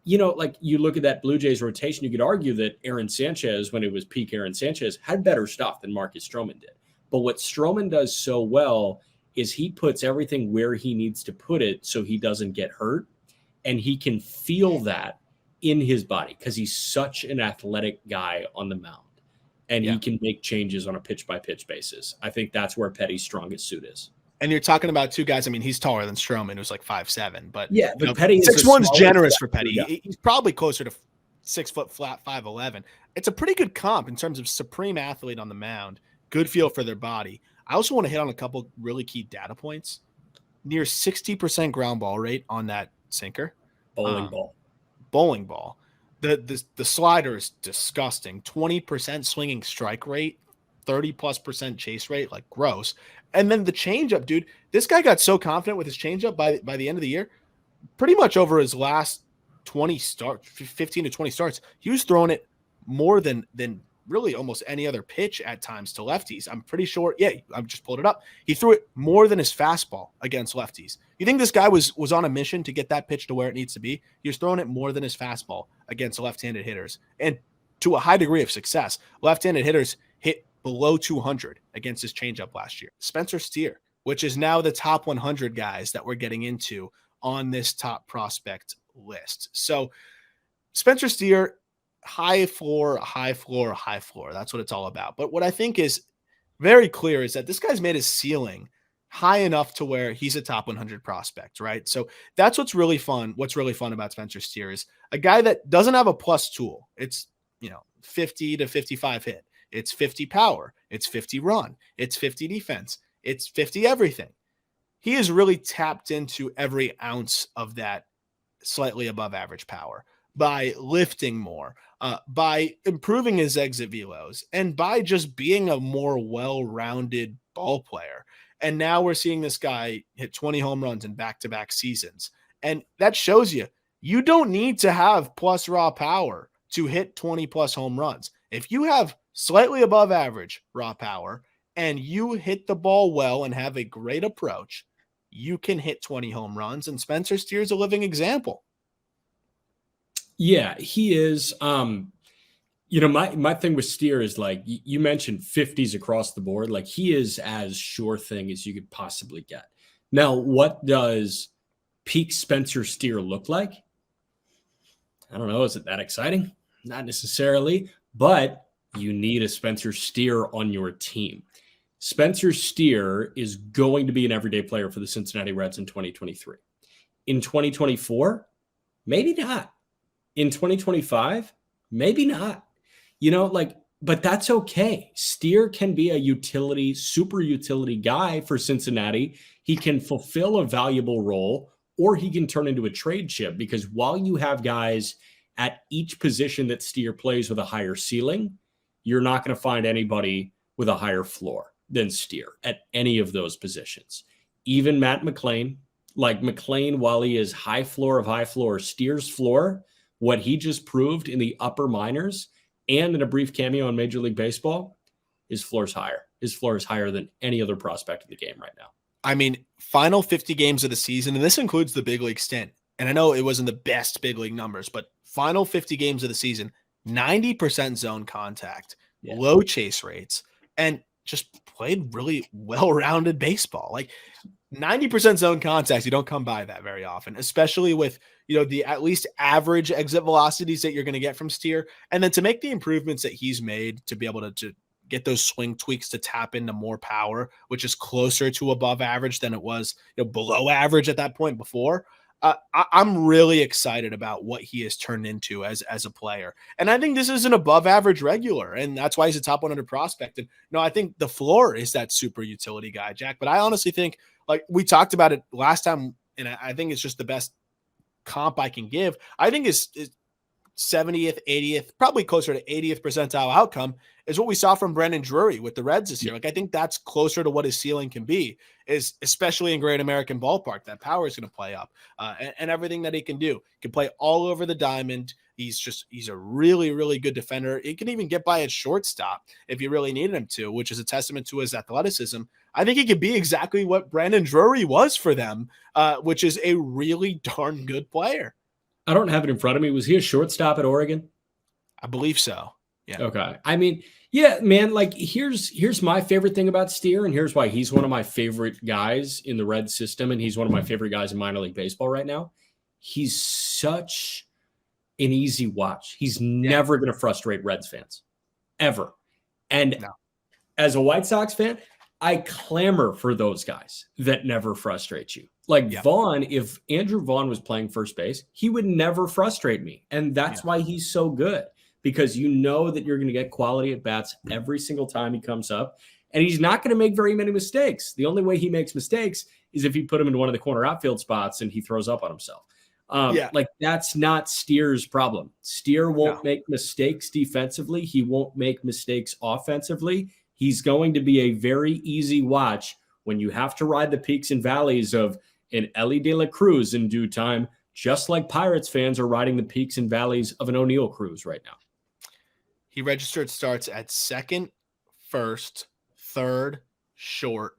like, you look at that Blue Jays rotation, you could argue that Aaron Sanchez, when it was peak Aaron Sanchez, had better stuff than Marcus Stroman did. But what Stroman does so well is he puts everything where he needs to put it so he doesn't get hurt. And he can feel that in his body because he's such an athletic guy on the mound. And he can make changes on a pitch-by-pitch basis. I think that's where Petty's strongest suit is. And you're talking about two guys. I mean, he's taller than Stroman, who's like 5'7". But Petty is 6'1" generous for Petty. Yeah. He's probably closer to 6 foot flat, 5'11". It's a pretty good comp in terms of supreme athlete on the mound. Good feel for their body. I also want to hit on a couple really key data points. Near 60% ground ball rate on that sinker. Bowling ball. The slider is disgusting. 20% swinging strike rate, 30+% chase rate, like gross. And then the changeup, dude. This guy got so confident with his changeup by the end of the year. Pretty much over his last 20 starts, 15 to 20 starts, he was throwing it more than really almost any other pitch at times to lefties. I'm pretty sure. Yeah, I've just pulled it up. He threw it more than his fastball against lefties. You think this guy was on a mission to get that pitch to where it needs to be? He was throwing it more than his fastball against left-handed hitters, and to a high degree of success. Left-handed hitters hit below 200 against his changeup last year. Spencer Steer, which is now the top 100 guys that we're getting into on this top prospect list. So Spencer Steer, high floor. That's what it's all about. But what I think is very clear is that this guy's made his ceiling high enough to where he's a top 100 prospect, right? So that's what's really fun. What's really fun about Spencer Steer is a guy that doesn't have a plus tool. It's, 50 to 55 hit. It's 50 power. It's 50 run. It's 50 defense. It's 50 everything. He has really tapped into every ounce of that slightly above average power by lifting more, by improving his exit velos, and by just being a more well-rounded ball player. And now we're seeing this guy hit 20 home runs in back-to-back seasons. And that shows you don't need to have plus raw power to hit 20 plus home runs. If you have slightly above average raw power, and you hit the ball well and have a great approach, you can hit 20 home runs. And Spencer Steer's a living example. Yeah, he is. My thing with Steer is like you mentioned 50s across the board. Like he is as sure thing as you could possibly get. Now, what does peak Spencer Steer look like? I don't know. Is it that exciting? Not necessarily, but you need a Spencer Steer on your team. Spencer Steer is going to be an everyday player for the Cincinnati Reds in 2023. In 2024, maybe not. In 2025, maybe not. But that's okay. Steer can be a utility, super utility guy for Cincinnati. He can fulfill a valuable role, or he can turn into a trade chip, because while you have guys at each position that Steer plays with a higher ceiling, you're not going to find anybody with a higher floor than Steer at any of those positions. Even Matt McLain, while he is high floor of high floor, Steer's floor, what he just proved in the upper minors and in a brief cameo in Major League Baseball, his floor is higher. His floor is higher than any other prospect in the game right now. I mean, final 50 games of the season, and this includes the big league stint. And I know it wasn't the best big league numbers, but final 50 games of the season, 90% zone contact, low chase rates, and just played really well-rounded baseball. Like 90% zone contact, you don't come by that very often, especially with, the at least average exit velocities that you're going to get from Steer. And then to make the improvements that he's made to be able to get those swing tweaks to tap into more power, which is closer to above average than it was below average at that point before. I'm really excited about what he has turned into as a player. And I think this is an above average regular, and that's why he's a top 100 prospect. And I think the floor is that super utility guy, Jack. But I honestly think, like we talked about it last time, and I think it's just the best comp I can give. I think is 70th, 80th, probably closer to 80th percentile outcome is what we saw from Brandon Drury with the Reds this year. Like I think that's closer to what his ceiling can be, is especially in Great American Ballpark. That power is going to play up and everything that he can do. He can play all over the diamond. He's a really, really good defender. He can even get by at shortstop if you really needed him to, which is a testament to his athleticism. I think he could be exactly what Brandon Drury was for them, which is a really darn good player. I don't have it in front of me. Was he a shortstop at Oregon? I believe so. Yeah. Okay. I mean, yeah, man, like here's my favorite thing about Steer, and here's why he's one of my favorite guys in the Red system, and he's one of my favorite guys in minor league baseball right now. He's such an easy watch. He's never going to frustrate Reds fans, ever. And as a White Sox fan, I clamor for those guys that never frustrate you. Like Vaughn, if Andrew Vaughn was playing first base, he would never frustrate me. And that's why he's so good, because you know that you're going to get quality at bats every single time he comes up. And he's not going to make very many mistakes. The only way he makes mistakes is if you put him into one of the corner outfield spots and he throws up on himself. Like that's not Steer's problem. Steer won't make mistakes defensively. He won't make mistakes offensively. He's going to be a very easy watch when you have to ride the peaks and valleys of an Elly De La Cruz in due time, just like Pirates fans are riding the peaks and valleys of an O'Neill Cruz right now. He registered starts at second, first, third, short,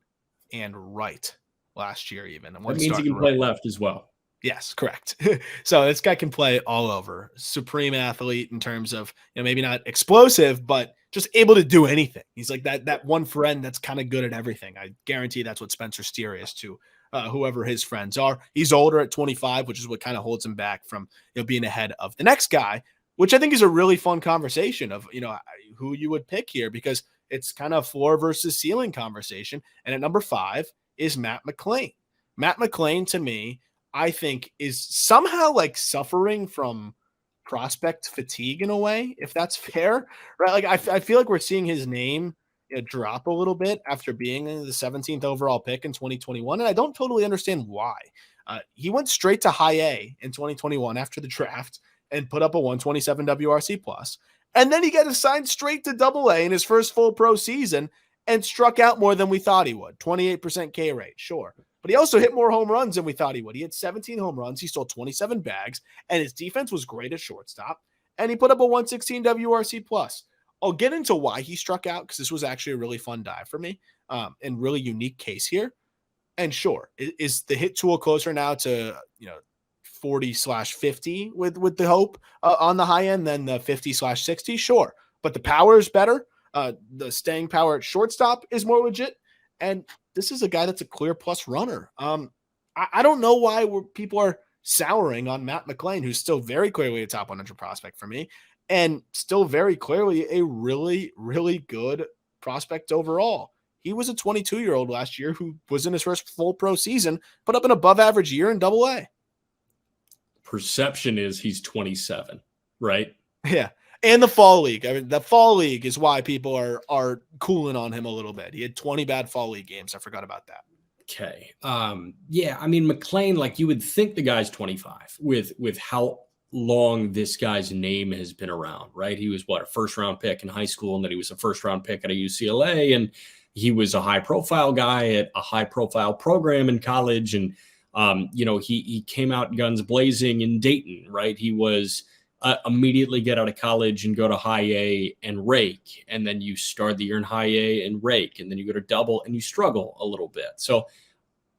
and right last year even. And that means he can play left as well. Yes, correct. So this guy can play all over. Supreme athlete in terms of, maybe not explosive, but just able to do anything. He's like that one friend that's kind of good at everything. I guarantee that's what Spencer Steer is to whoever his friends are. He's older at 25, which is what kind of holds him back from being ahead of the next guy, which I think is a really fun conversation of, who you would pick here, because it's kind of floor versus ceiling conversation. And at number 5 is Matt McLain. Matt McLain, to me, I think is somehow like suffering from prospect fatigue in a way, if that's fair, right? Like I feel like we're seeing his name drop a little bit after being the 17th overall pick in 2021. And I don't totally understand why. He went straight to high A in 2021 after the draft and put up a 127 WRC plus. And then he got assigned straight to double A in his first full pro season and struck out more than we thought he would. 28% K rate. Sure. But he also hit more home runs than we thought he would. He had 17 home runs. He stole 27 bags, and his defense was great at shortstop. And he put up a 116 WRC plus. I'll get into why he struck out because this was actually a really fun dive for me, and really unique case here. And sure, is the hit tool closer now to 40/50 with the hope on the high end than the 50/60? Sure, but the power is better. The staying power at shortstop is more legit, and this is a guy that's a clear plus runner. I don't know why people are souring on Matt McLain, who's still very clearly a top 100 prospect for me, and still very clearly a really, really good prospect overall. He was a 22-year-old last year who was in his first full pro season, put up an above average year in Double-A. Perception is he's 27, right? Yeah. And the fall league. I mean, the fall league is why people are cooling on him a little bit. He had 20 bad fall league games. I forgot about that. Okay. Yeah, I mean, McLain, like you would think the guy's 25 with how long this guy's name has been around, right? He was a first round pick in high school, and then he was a first round pick at a UCLA, and he was a high profile guy at a high profile program in college. And, he came out guns blazing in Dayton, right? He was immediately get out of college and go to high A and rake. And then you start the year in high A and rake. And then you go to double and you struggle a little bit. So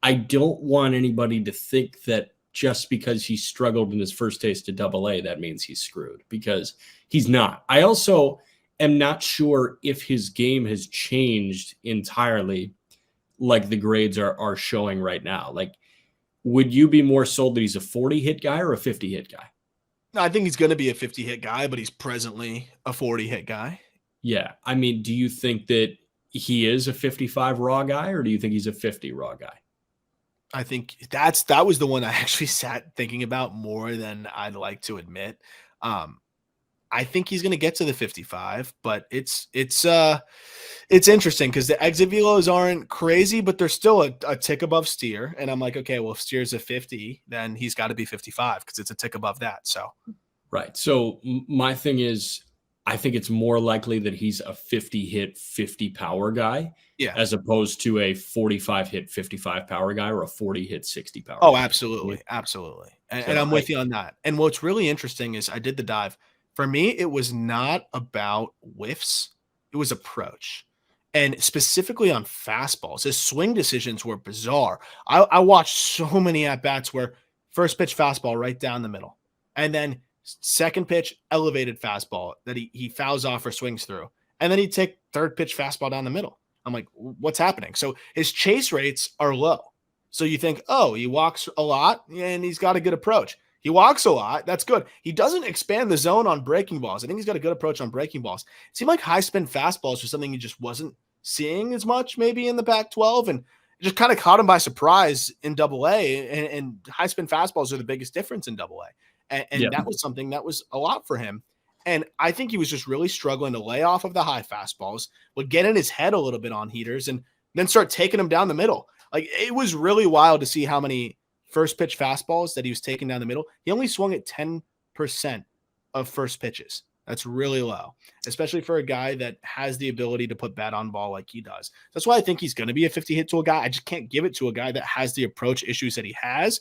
I don't want anybody to think that just because he struggled in his first taste to Double-A, that means he's screwed, because he's not. I also am not sure if his game has changed entirely like the grades are showing right now. Like, would you be more sold that he's a 40 hit guy or a 50 hit guy? No, I think he's going to be a 50 hit guy, but he's presently a 40 hit guy. Yeah. I mean, do you think that he is a 55 raw guy, or do you think he's a 50 raw guy? I think that was the one I actually sat thinking about more than I'd like to admit. I think he's going to get to the 55, but it's interesting because the exit velos aren't crazy, but they're still a tick above Steer. And I'm like, okay, well, if Steer's a 50, then he's got to be 55 because it's a tick above that. So, right. So my thing is, I think it's more likely that he's a 50 hit, 50 power guy, as opposed to a 45 hit, 55 power guy, or a 40 hit, 60 power. Oh, guy. Absolutely. Absolutely. And I'm with you on that. And what's really interesting is I did the dive. For me, it was not about whiffs. It was approach. And specifically on fastballs, his swing decisions were bizarre. I watched so many at-bats where first pitch fastball right down the middle. And then second pitch elevated fastball that he fouls off or swings through. And then he'd take third pitch fastball down the middle. I'm like, what's happening? So his chase rates are low. So you think, oh, he walks a lot and he's got a good approach. He walks a lot. That's good. He doesn't expand the zone on breaking balls. I think he's got a good approach on breaking balls. It seemed like high spin fastballs was something he just wasn't seeing as much maybe in the Pac-12, and it just kind of caught him by surprise in Double-A. And high spin fastballs are the biggest difference in Double-A. And that was something that was a lot for him. And I think he was just really struggling to lay off of the high fastballs, would get in his head a little bit on heaters, and then start taking them down the middle. Like, it was really wild to see how many first pitch fastballs that he was taking down the middle. He only swung at 10% of first pitches. That's really low, especially for a guy that has the ability to put bat on ball like he does. That's why I think he's going to be a 50 hit to a guy. I just can't give it to a guy that has the approach issues that he has.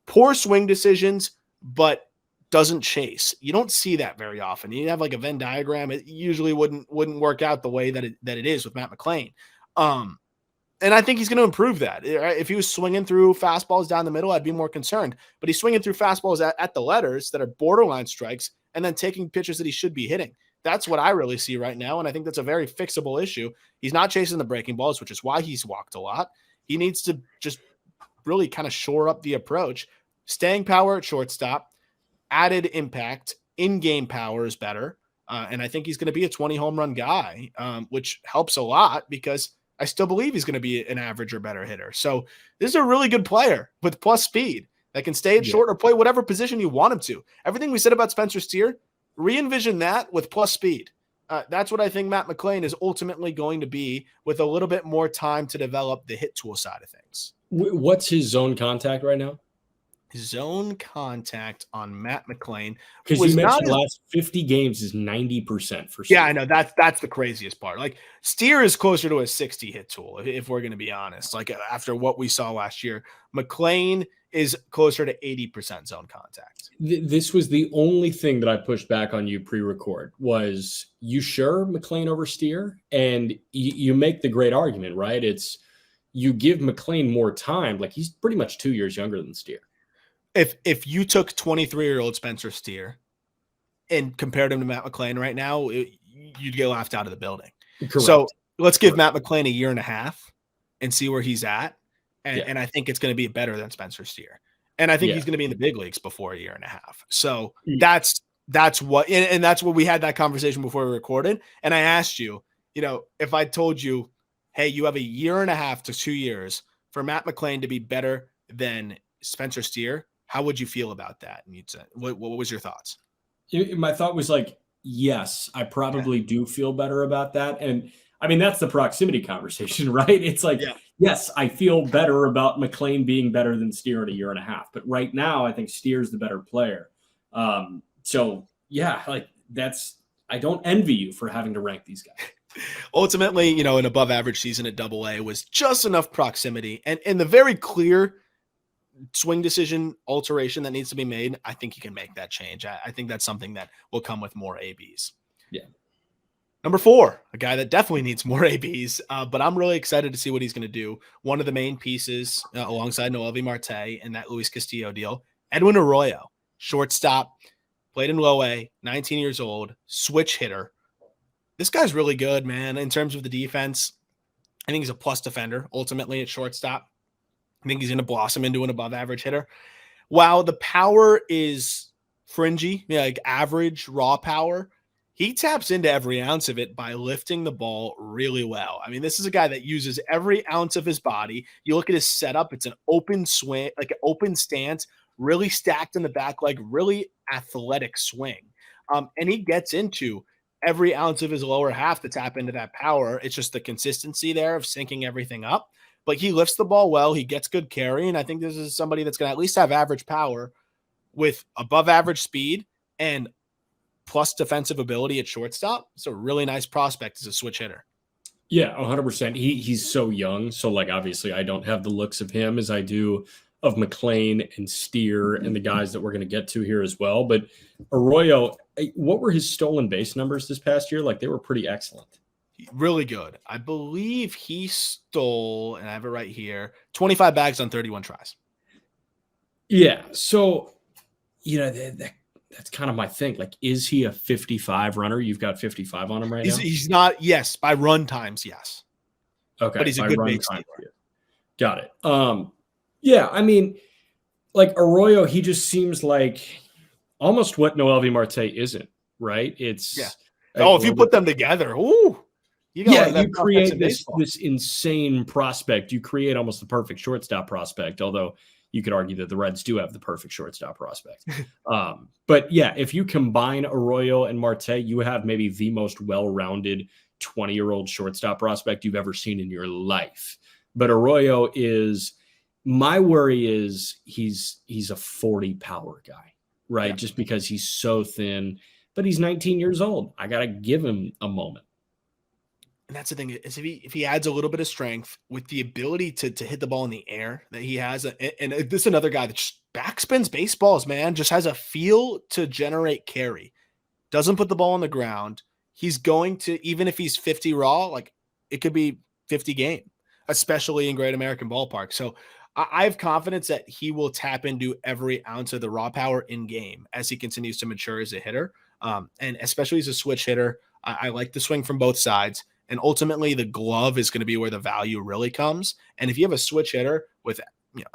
Poor swing decisions, but doesn't chase. You don't see that very often. You have like a Venn diagram. It usually wouldn't work out the way that it is with Matt McLain. And I think he's going to improve that. If he was swinging through fastballs down the middle, I'd be more concerned. But he's swinging through fastballs at the letters that are borderline strikes and then taking pitches that he should be hitting. That's what I really see right now, and I think that's a very fixable issue. He's not chasing the breaking balls, which is why he's walked a lot. He needs to just really kind of shore up the approach. Staying power at shortstop, added impact, in-game power is better, and I think he's going to be a 20 home run guy, which helps a lot because I still believe he's going to be an average or better hitter. So this is a really good player with plus speed that can stay at short or play whatever position you want him to. Everything we said about Spencer Steer, re-envision that with plus speed. That's what I think Matt McLain is ultimately going to be with a little bit more time to develop the hit tool side of things. What's his zone contact right now? zone contact on Matt McLain Because was you not mentioned as, last 50 games is 90% for yeah, Steer. I know that's the craziest part. Like Steer is closer to a 60 hit tool, if we're going to be honest. Like after what we saw last year, McLain is closer to 80% zone contact. This was the only thing that I pushed back on you pre-record was, you sure McLain over Steer? And you make the great argument, right? It's, you give McLain more time. Like, he's pretty much 2 years younger than Steer. If you took 23-year-old Spencer Steer and compared him to Matt McLain right now, you'd get laughed out of the building. Correct. So let's give Matt McLain a year and a half and see where he's at. And I think it's going to be better than Spencer Steer. And I think he's going to be in the big leagues before a year and a half. So that's what, and that's what we had that conversation before we recorded. And I asked you, if I told you, hey, you have a year and a half to 2 years for Matt McLain to be better than Spencer Steer, how would you feel about that? And you'd say, what was your thoughts? My thought was like, yes, I probably do feel better about that. And I mean, that's the proximity conversation, right? It's like, yes, I feel better about McLain being better than Steer in a year and a half. But right now, I think Steer's the better player. So yeah, like I don't envy you for having to rank these guys. Ultimately, an above average season at AA was just enough proximity and the very clear swing decision alteration that needs to be made. I think you can make that change. I think that's something that will come with more ABs. Yeah. Number 4, a guy that definitely needs more ABs, but I'm really excited to see what he's going to do. One of the main pieces alongside Noelvi Marte in that Luis Castillo deal, Edwin Arroyo, shortstop, played in low A, 19 years old, switch hitter. This guy's really good, man, in terms of the defense. I think he's a plus defender, ultimately at shortstop. I think he's going to blossom into an above average hitter. While the power is fringy, like average raw power, he taps into every ounce of it by lifting the ball really well. I mean, this is a guy that uses every ounce of his body. You look at his setup, it's an open swing, like an open stance, really stacked in the back leg, really athletic swing. And he gets into every ounce of his lower half to tap into that power. It's just the consistency there of syncing everything up. But he lifts the ball well. He gets good carry. And I think this is somebody that's going to at least have average power with above average speed and plus defensive ability at shortstop. It's a really nice prospect as a switch hitter. Yeah, 100%. He's so young. So, like, obviously I don't have the looks of him as I do of McLain and Steer and the guys that we're going to get to here as well. But Arroyo, what were his stolen base numbers this past year? Like, they were pretty excellent. Really good. I believe he stole, and I have it right here, 25 bags on 31 tries. Yeah. So, that's kind of my thing. Like, is he a 55 runner? You've got 55 on him right now? He's not, yes. By run times, yes. Okay. But he's a good base stealer. Got it. Yeah, I mean, like Arroyo, he just seems like almost what Noelvi Marte isn't, right? It's if you put them together, ooh. You create this insane prospect. You create almost the perfect shortstop prospect, although you could argue that the Reds do have the perfect shortstop prospect. But yeah, if you combine Arroyo and Marte, you have maybe the most well-rounded 20-year-old shortstop prospect you've ever seen in your life. But Arroyo is, my worry is he's a 40 power guy, right? Yeah. Just because he's so thin, but he's 19 years old. I got to give him a moment. And that's the thing, is if he adds a little bit of strength with the ability to hit the ball in the air that he has, and this is another guy that just backspins baseballs, man, just has a feel to generate carry, doesn't put the ball on the ground. He's going to, even if he's 50 raw, like it could be 50 game, especially in Great American Ballpark. So I have confidence that he will tap into every ounce of the raw power in game as he continues to mature as a hitter. And especially as a switch hitter, I like the swing from both sides. And ultimately, the glove is going to be where the value really comes. And if you have a switch hitter with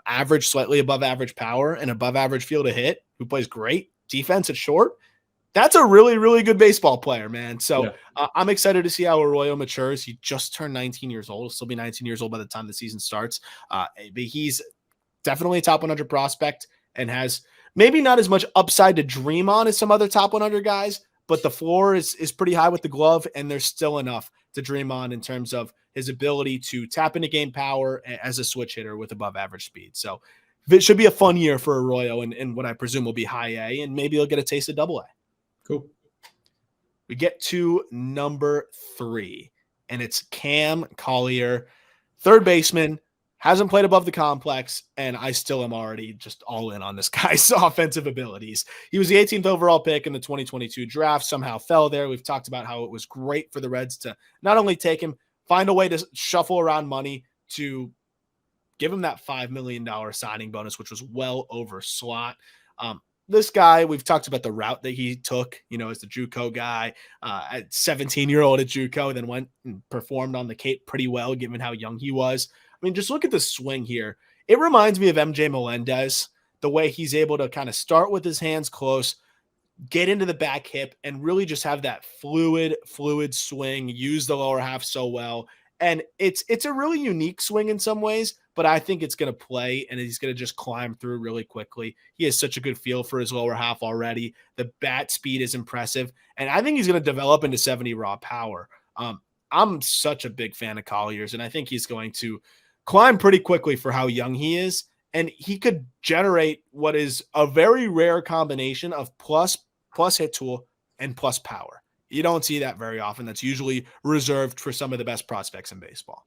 average, slightly above average power and above average feel to hit, who plays great defense at short, that's a really, really good baseball player, man. So I'm excited to see how Arroyo matures. He just turned 19 years old. He'll still be 19 years old by the time the season starts. But he's definitely a top 100 prospect and has maybe not as much upside to dream on as some other top 100 guys, but the floor is pretty high with the glove, and there's still enough to dream on in terms of his ability to tap into game power as a switch hitter with above average speed. So it should be a fun year for Arroyo and what I presume will be high A, and maybe he'll get a taste of double A. Cool. We get to number 3, and it's Cam Collier, third baseman, hasn't played above the complex, and I still am already just all in on this guy's offensive abilities. He was the 18th overall pick in the 2022 draft, somehow fell there. We've talked about how it was great for the Reds to not only take him, find a way to shuffle around money to give him that $5 million signing bonus, which was well over slot. This guy, we've talked about the route that he took, as the JUCO guy, at 17-year-old at JUCO, then went and performed on the Cape pretty well, given how young he was. I mean, just look at the swing here. It reminds me of MJ Melendez, the way he's able to kind of start with his hands close, get into the back hip, and really just have that fluid swing, use the lower half so well. And it's a really unique swing in some ways, but I think it's going to play, and he's going to just climb through really quickly. He has such a good feel for his lower half already. The bat speed is impressive, and I think he's going to develop into 70 raw power. I'm such a big fan of Collier's, and I think he's going to climb pretty quickly for how young he is, and he could generate what is a very rare combination of plus hit tool and plus power. You don't see that very often. That's usually reserved for some of the best prospects in baseball.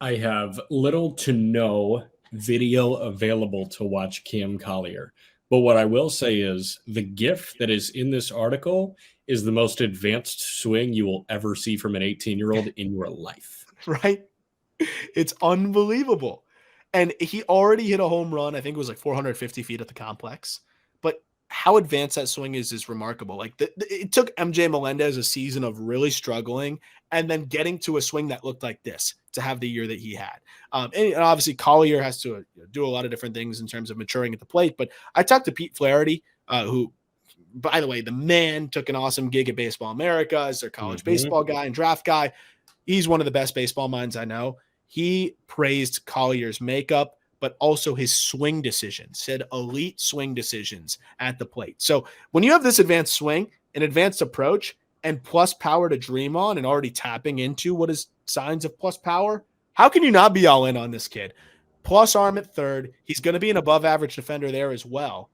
I have little to no video available to watch Cam Collier. But what I will say is the GIF that is in this article is the most advanced swing you will ever see from an 18-year-old in your life. Right? It's unbelievable. And he already hit a home run. I think it was like 450 feet at the complex. But how advanced that swing is remarkable. Like it took MJ Melendez a season of really struggling and then getting to a swing that looked like this to have the year that he had. And obviously Collier has to do a lot of different things in terms of maturing at the plate. But I talked to Pete Flaherty, who, by the way, the man took an awesome gig at Baseball America as their college baseball guy and draft guy. He's one of the best baseball minds I know. He praised Collier's makeup, but also his swing decisions, said elite swing decisions at the plate. So when you have this advanced swing, an advanced approach, and plus power to dream on and already tapping into what is signs of plus power, how can you not be all in on this kid? Plus arm at third. He's going to be an above average defender there as well.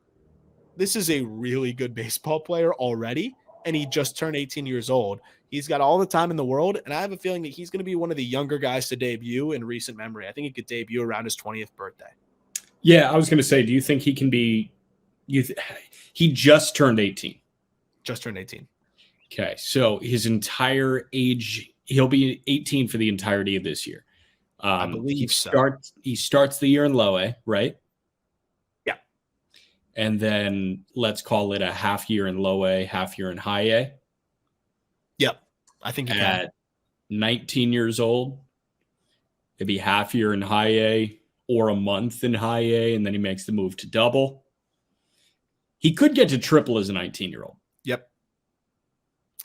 This is a really good baseball player already, and he just turned 18 years old. He's got all the time in the world, and I have a feeling that he's going to be one of the younger guys to debut in recent memory. I think he could debut around his 20th birthday. Yeah, I was going to say, do you think he can be he just turned 18. Just turned 18. Okay, so his entire age, he'll be 18 for the entirety of this year. I believe so. He starts the year in low A, right? Yeah. And then let's call it a half year in low A, half year in high A. Yep. I think he at can. 19 years old, it'd be half year in high A or a month in high A, and then he makes the move to double. He could get to triple as a 19-year-old. Yep.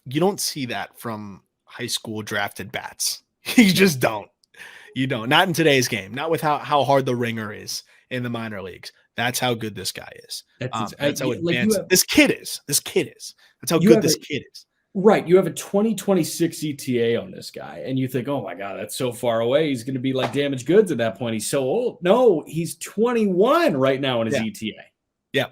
You don't see that from high school drafted bats. You just don't. You don't. Not in today's game. Not with how hard the ringer is in the minor leagues. That's how good this guy is. That's how advanced this kid is. This kid is. That's how good this kid is. Right. You have a 2026 ETA on this guy, and you think, oh, my God, that's so far away. He's going to be like damaged goods at that point. He's so old. No, he's 21 right now in his ETA. Yeah.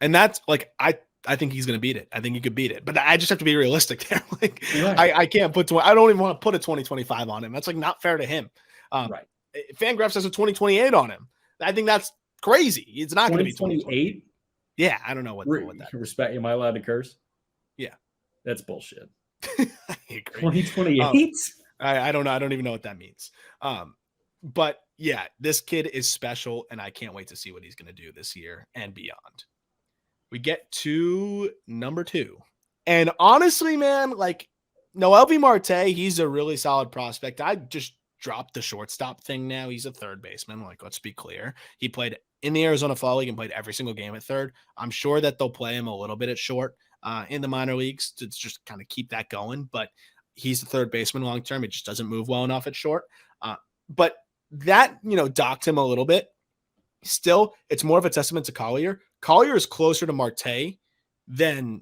And that's like, I think he's going to beat it. I think he could beat it. But I just have to be realistic there. Like, right. I can't put I don't even want to put a 2025 on him. That's like not fair to him. Right. Fangraphs has a 2028 on him. I think that's crazy. It's not going to be 2028. Yeah, I don't know what that. Respect. Am I allowed to curse? Yeah. That's bullshit. I agree. 2028. I don't know. I don't even know what that means. But yeah, this kid is special, and I can't wait to see what he's going to do this year and beyond. We get to number 2. And honestly, man, like Noelvi Marte, he's a really solid prospect. I just dropped the shortstop thing now. He's a third baseman. Like, let's be clear. He played in the Arizona Fall League and played every single game at third. I'm sure that they'll play him a little bit at short in the minor leagues to just kind of keep that going. But he's the third baseman long term. It just doesn't move well enough at short. But that, docked him a little bit. Still, it's more of a testament to Collier. Collier is closer to Marte than,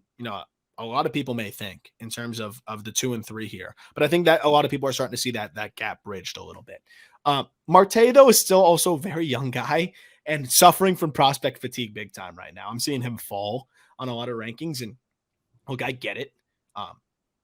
a lot of people may think in terms of the 2 and 3 here. But I think that a lot of people are starting to see that gap bridged a little bit. Marte, though, is still also a very young guy. and suffering from prospect fatigue big time right now. I'm seeing him fall on a lot of rankings, and look, I get it.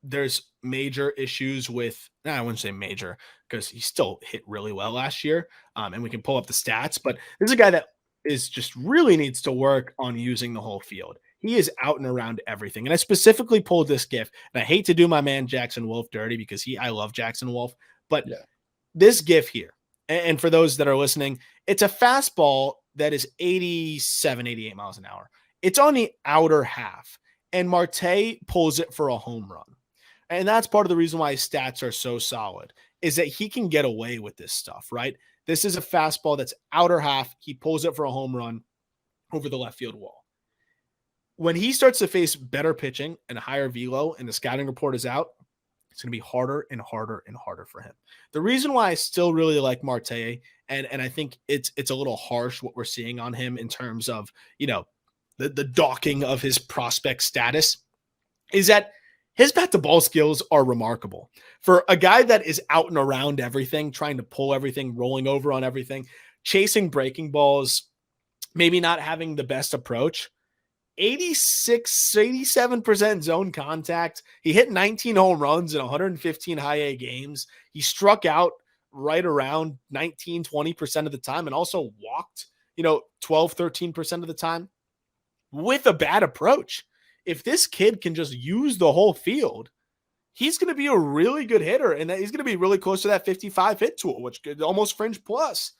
There's major issues with, I wouldn't say major because he still hit really well last year. And we can pull up the stats, but there's a guy that is just really needs to work on using the whole field. He is out and around everything. And I specifically pulled this GIF, and I hate to do my man Jackson Wolf dirty because I love Jackson Wolf, but this GIF here, and for those that are listening, it's a fastball that is 87, 88 miles an hour. It's on the outer half, and Marte pulls it for a home run. And that's part of the reason why his stats are so solid, is that he can get away with this stuff, right? This is a fastball that's outer half. He pulls it for a home run over the left field wall. When he starts to face better pitching and higher velo and the scouting report is out, it's going to be harder and harder and harder for him. The reason why I still really like Marte, and I think it's a little harsh what we're seeing on him in terms of, the docking of his prospect status, is that his bat to ball skills are remarkable. For a guy that is out and around everything, trying to pull everything, rolling over on everything, chasing breaking balls, maybe not having the best approach, 87% zone contact. He hit 19 home runs in 115 high A games. He struck out right around 19, 20% of the time and also walked, 12, 13% of the time with a bad approach. If this kid can just use the whole field, he's going to be a really good hitter, and he's going to be really close to that 55 hit tool, which could almost fringe plus.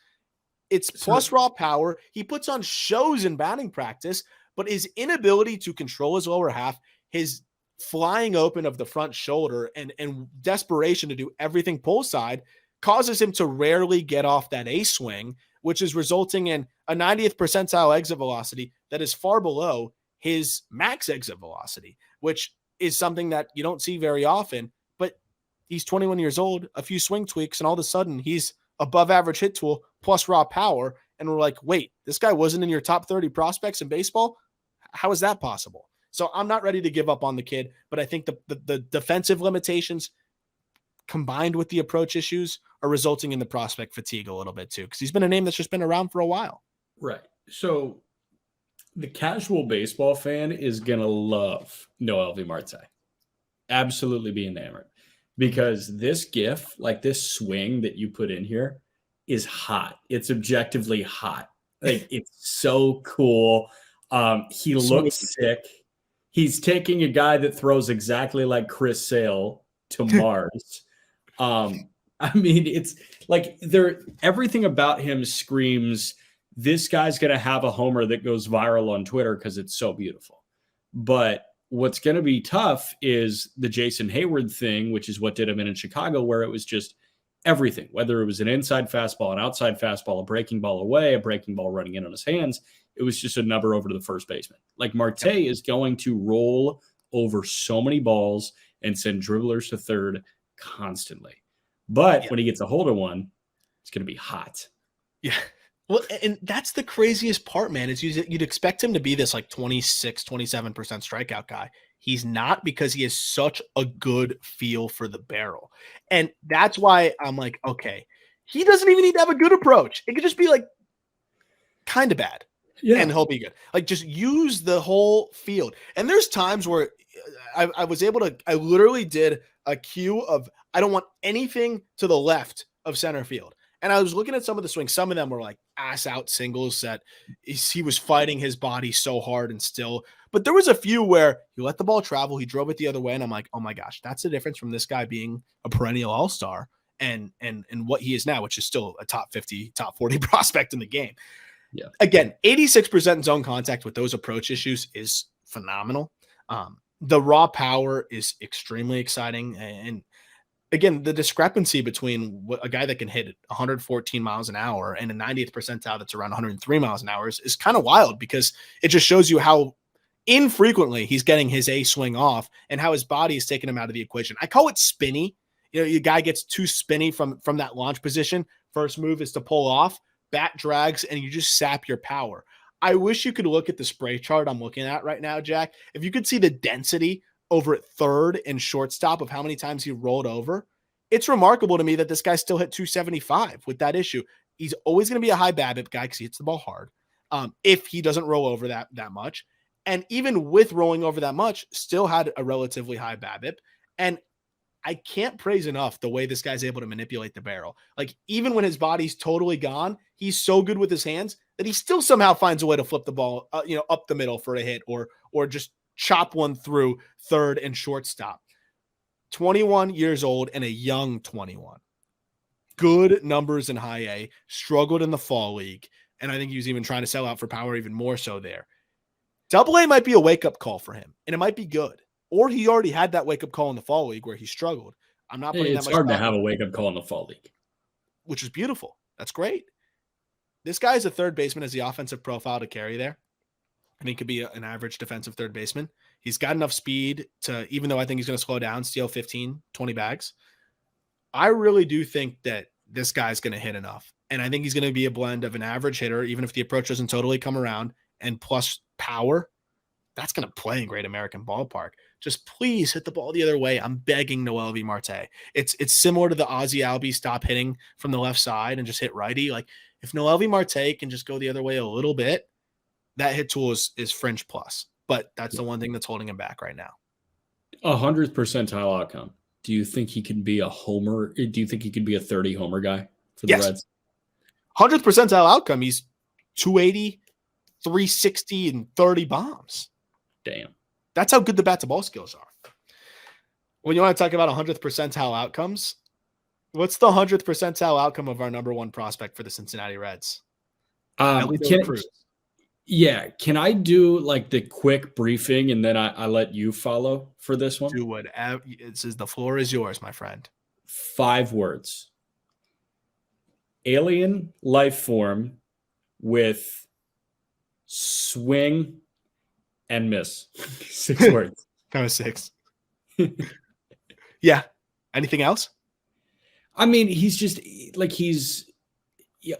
It's plus raw power. He puts on shows in batting practice, but his inability to control his lower half, his flying open of the front shoulder, and desperation to do everything pull side causes him to rarely get off that A swing, which is resulting in a 90th percentile exit velocity that is far below his max exit velocity, which is something that you don't see very often. But he's 21 years old, a few swing tweaks, and all of a sudden he's above average hit tool plus raw power. And we're like, wait, this guy wasn't in your top 30 prospects in baseball? How is that possible? So I'm not ready to give up on the kid, but I think the defensive limitations combined with the approach issues are resulting in the prospect fatigue a little bit too, because he's been a name that's just been around for a while. Right. So the casual baseball fan is going to love Noelvi Marte. Absolutely be enamored, because this GIF, like this swing that you put in here, is hot. It's objectively hot. Like, it's so cool. He looks sick. He's taking a guy that throws exactly like Chris Sale to Mars. I mean, it's like everything about him screams, this guy's going to have a homer that goes viral on Twitter because it's so beautiful. But what's going to be tough is the Jason Hayward thing, which is what did him in Chicago, where it was just everything, whether it was an inside fastball, an outside fastball, a breaking ball away, a breaking ball running in on his hands. It was just a number over to the first baseman. Like, Marte is going to roll over so many balls and send dribblers to third constantly. But when he gets a hold of one, it's going to be hot. Yeah. Well, and that's the craziest part, man, is you'd expect him to be this like 26, 27% strikeout guy. He's not, because he has such a good feel for the barrel. And that's why I'm like, okay, he doesn't even need to have a good approach. It could just be like kind of bad. Yeah. And he'll be good. Like, just use the whole field. And there's times where I was able to, I literally did a cue of, I don't want anything to the left of center field. And I was looking at some of the swings. Some of them were like ass out singles that he was fighting his body so hard and still. But there was a few where he let the ball travel. He drove it the other way. And I'm like, oh my gosh, that's the difference from this guy being a perennial all-star and what he is now, which is still a top 50, top 40 prospect in the game. Yeah. Again, 86% zone contact with those approach issues is phenomenal. The raw power is extremely exciting. And again, the discrepancy between a guy that can hit 114 miles an hour and a 90th percentile that's around 103 miles an hour is kind of wild, because it just shows you how infrequently he's getting his A swing off and how his body is taking him out of the equation. I call it spinny. Your guy gets too spinny from that launch position. First move is to pull off, bat drags, and you just sap your power. I wish you could look at the spray chart I'm looking at right now, Jack. If you could see the density over at third and shortstop of how many times he rolled over, it's remarkable to me that this guy still hit 275 with that issue. He's always going to be a high BABIP guy because he hits the ball hard. If he doesn't roll over that much. And even with rolling over that much, still had a relatively high BABIP. And I can't praise enough the way this guy's able to manipulate the barrel. Like, even when his body's totally gone, he's so good with his hands that he still somehow finds a way to flip the ball, up the middle for a hit, or just chop one through third and shortstop. 21 years old and a young 21. Good numbers in high A, struggled in the fall league. And I think he was even trying to sell out for power even more so there. Double A might be a wake-up call for him, and it might be good. Or he already had that wake-up call in the fall league where he struggled. I'm not putting that much. It's hard to have a wake-up call in the fall league. Which is beautiful. That's great. This guy is a third baseman, has the offensive profile to carry there. And he could be an average defensive third baseman. He's got enough speed to, even though I think he's going to slow down, steal 15, 20 bags. I really do think that this guy's going to hit enough. And I think he's going to be a blend of an average hitter, even if the approach doesn't totally come around, and plus power. That's going to play in Great American Ballpark. Just please hit the ball the other way. I'm begging Noelvi Marte. It's similar to the Ozzy Albies stop hitting from the left side and just hit righty. Like, if Noelvi Marte can just go the other way a little bit, that hit tool is fringe plus. But that's the one thing that's holding him back right now. 100th percentile outcome. Do you think he can be a homer? Do you think he could be a 30 homer guy for the Reds? 100th percentile outcome. He's 280, 360, and 30 bombs. Damn. That's how good the bat to ball skills are. When you want to talk about 100th percentile outcomes, what's the 100th percentile outcome of our number one prospect for the Cincinnati Reds? Elly De La Cruz. Yeah. Can I do like the quick briefing and then I let you follow for this one? Do whatever. It says the floor is yours, my friend. 5 words. Alien life form with swing and miss. 6 words. Kind of 6. Yeah. Anything else? I mean, he's just like,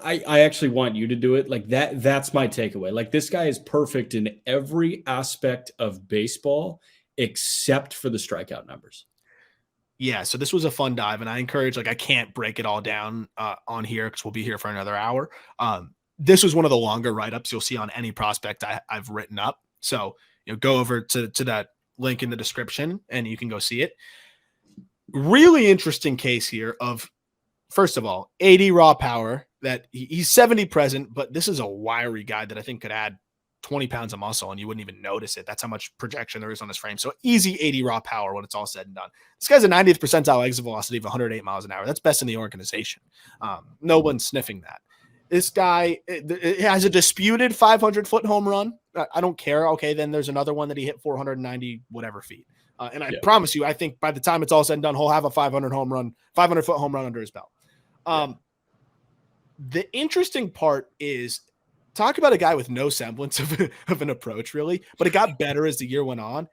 I actually want you to do it. Like that's my takeaway. Like, this guy is perfect in every aspect of baseball except for the strikeout numbers. Yeah. So this was a fun dive, and I encourage, like, I can't break it all down on here because we'll be here for another hour. This was one of the longer write-ups you'll see on any prospect I've written up. So, go over to that link in the description and you can go see it. Really interesting case here of, first of all, 80 raw power, that he's 70 present, but this is a wiry guy that I think could add 20 pounds of muscle and you wouldn't even notice it. That's how much projection there is on his frame. So easy 80 raw power when it's all said and done. This guy's a 90th percentile exit velocity of 108 miles an hour. That's best in the organization. No one's sniffing that. This guy has a disputed 500-foot home run. I don't care. Okay, then there's another one that he hit 490 whatever feet. And I promise you, I think by the time it's all said and done, he'll have a 500-foot home run under his belt. The interesting part is, talk about a guy with no semblance of an approach, really, but it got better as the year went on,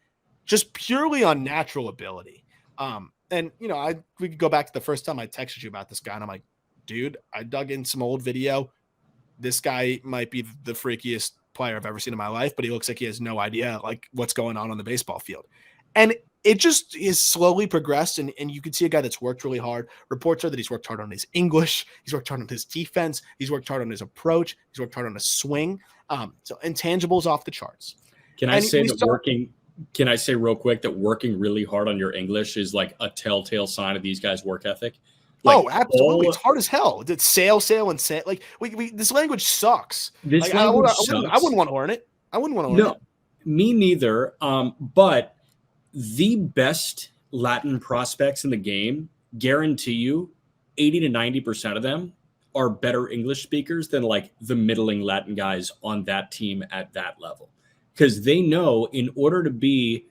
just purely on natural ability. And we could go back to the first time I texted you about this guy, and I'm like, dude, I dug in some old video. This guy might be the freakiest player I've ever seen in my life, but he looks like he has no idea like what's going on the baseball field. And it just is slowly progressed. And you can see a guy that's worked really hard. Reports are that he's worked hard on his English. He's worked hard on his defense. He's worked hard on his approach. He's worked hard on his swing. So intangibles off the charts. Can I say real quick that working really hard on your English is like a telltale sign of these guys' work ethic? Like, absolutely. It's hard as hell. It's sail, and sail. Like, we this language sucks. I wouldn't want to learn it. I wouldn't want to learn it. Me neither. But the best Latin prospects in the game, guarantee you 80 to 90% of them are better English speakers than like the middling Latin guys on that team at that level. Because they know in order to be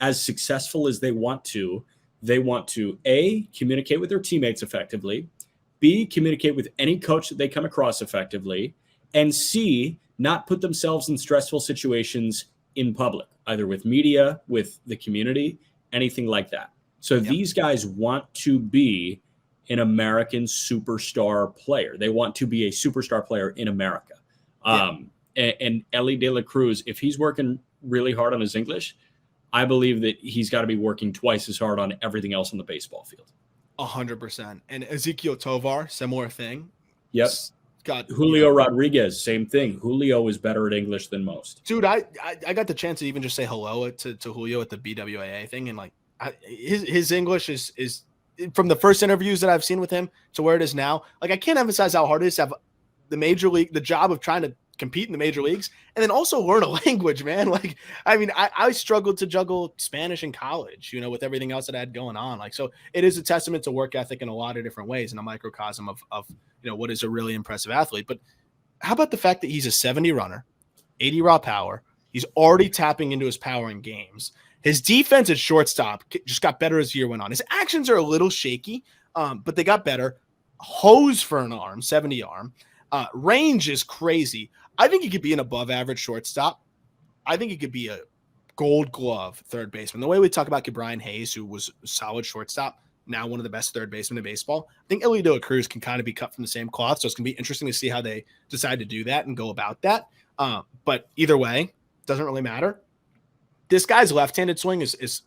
as successful as they want to A, communicate with their teammates effectively, B, communicate with any coach that they come across effectively, and C, not put themselves in stressful situations in public, either with media, with the community, anything like that. So these guys want to be an American superstar player. They want to be a superstar player in America. And Elly De La Cruz, if he's working really hard on his English, I believe that he's got to be working twice as hard on everything else on the baseball field. 100%. And Ezequiel Tovar, similar thing. Yep. got Julio Rodriguez, same thing. Julio is better at English than most. Dude, I got the chance to even just say hello to Julio at the BWAA thing, and like his English is from the first interviews that I've seen with him to where it is now. Like I can't emphasize how hard it is to have the job of trying to compete in the major leagues and then also learn a language, man. Like, I mean, I struggled to juggle Spanish in college, with everything else that I had going on. Like, so it is a testament to work ethic in a lot of different ways and a microcosm of what is a really impressive athlete. But how about the fact that he's a 70 runner, 80 raw power? He's already tapping into his power in games. His defense at shortstop just got better as the year went on. His actions are a little shaky, but they got better. Hose for an arm, 70 arm. Range is crazy. I think he could be an above average shortstop. I think he could be a gold glove third baseman. The way we talk about Brian Hayes, who was a solid shortstop, now one of the best third basemen in baseball. I think Elly De La Cruz can kind of be cut from the same cloth. So it's going to be interesting to see how they decide to do that and go about that. But either way, doesn't really matter. This guy's left-handed swing is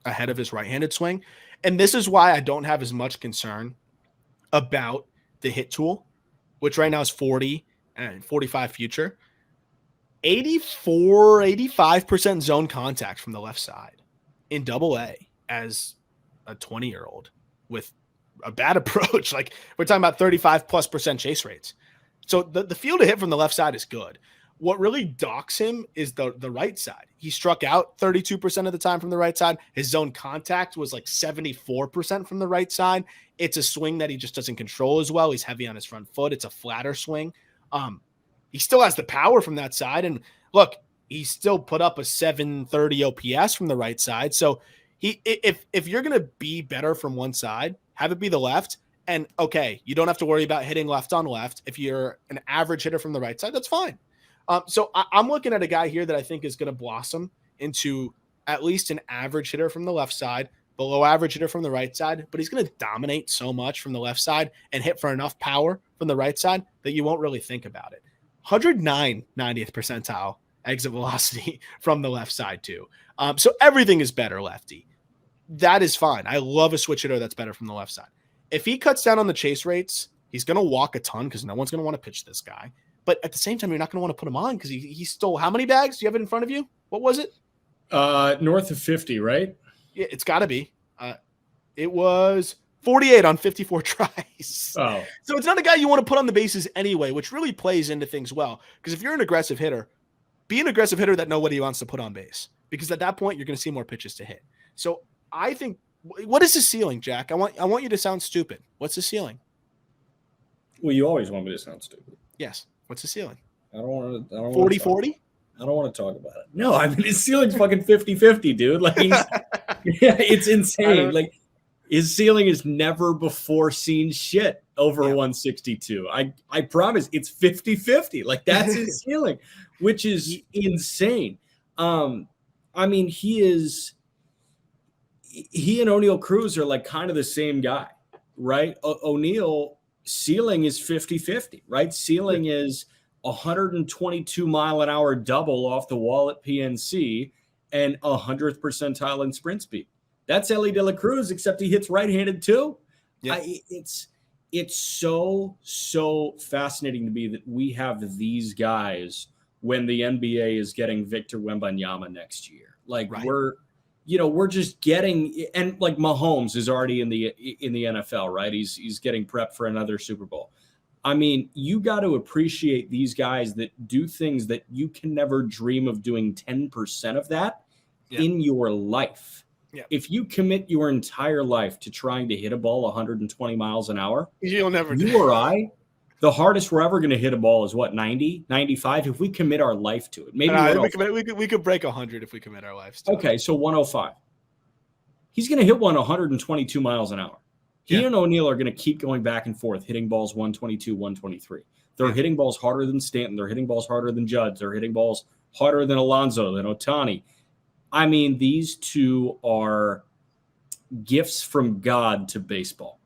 ahead of his right-handed swing. And this is why I don't have as much concern about the hit tool, which right now is 40 and 45 future. 85% zone contact from the left side in AA as a 20-year-old with a bad approach. Like we're talking about 35+% chase rates. So the field to hit from the left side is good. What really docks him is the right side. He struck out 32% of the time from the right side. His zone contact was like 74% from the right side. It's a swing that he just doesn't control as well. He's heavy on his front foot. It's a flatter swing. He still has the power from that side. And look, he still put up a 730 OPS from the right side. So if you're going to be better from one side, have it be the left. And okay, you don't have to worry about hitting left on left. If you're an average hitter from the right side, that's fine. So I'm looking at a guy here that I think is going to blossom into at least an average hitter from the left side, below average hitter from the right side, but he's going to dominate so much from the left side and hit for enough power from the right side that you won't really think about it. 109 90th percentile exit velocity from the left side too. So everything is better lefty. That is fine. I love a switch hitter that's better from the left side. If he cuts down on the chase rates, he's going to walk a ton because no one's going to want to pitch this guy. But at the same time, you're not going to want to put him on because he stole how many bags? Do you have it in front of you? What was it? North of 50, right? Yeah, it's got to be. It was 48 on 54 tries. Oh. So it's not a guy you want to put on the bases anyway, which really plays into things well. Because if you're an aggressive hitter, be an aggressive hitter that nobody wants to put on base. Because at that point, you're going to see more pitches to hit. So I think, what is the ceiling, Jack? I want you to sound stupid. What's the ceiling? Well, you always want me to sound stupid. Yes. What's the ceiling? I don't want to. 40-40? I don't want to talk about it. No, I mean, his ceiling's fucking 50-50, dude. Like, yeah, it's insane. Like, his ceiling is never before seen shit over 162. I promise it's 50-50. Like, that's his ceiling, which is insane. I mean, he and O'Neal Cruz are like kind of the same guy, right? O'Neal ceiling is 50-50, right? Ceiling is 122 mile an hour double off the wall at PNC and 100th percentile in sprint speed. That's Elly De La Cruz, except he hits right-handed too. Yeah. It's so fascinating to me that we have these guys when the NBA is getting Victor Wembanyama next year. Like we're just getting, and like Mahomes is already in the NFL, right? He's getting prepped for another Super Bowl. I mean, you got to appreciate these guys that do things that you can never dream of doing 10% of that in your life. Yeah. If you commit your entire life to trying to hit a ball 120 miles an hour, you'll never do. You or I, the hardest we're ever going to hit a ball is what, 90, 95? If we commit our life to it, maybe we could break 100 if we commit our lives to it. Okay, so 105. He's going to hit 122 miles an hour. He and O'Neal are going to keep going back and forth, hitting balls 122, 123. They're hitting balls harder than Stanton. They're hitting balls harder than Judge. They're hitting balls harder than Alonso, than Ohtani. I mean, these two are gifts from God to baseball.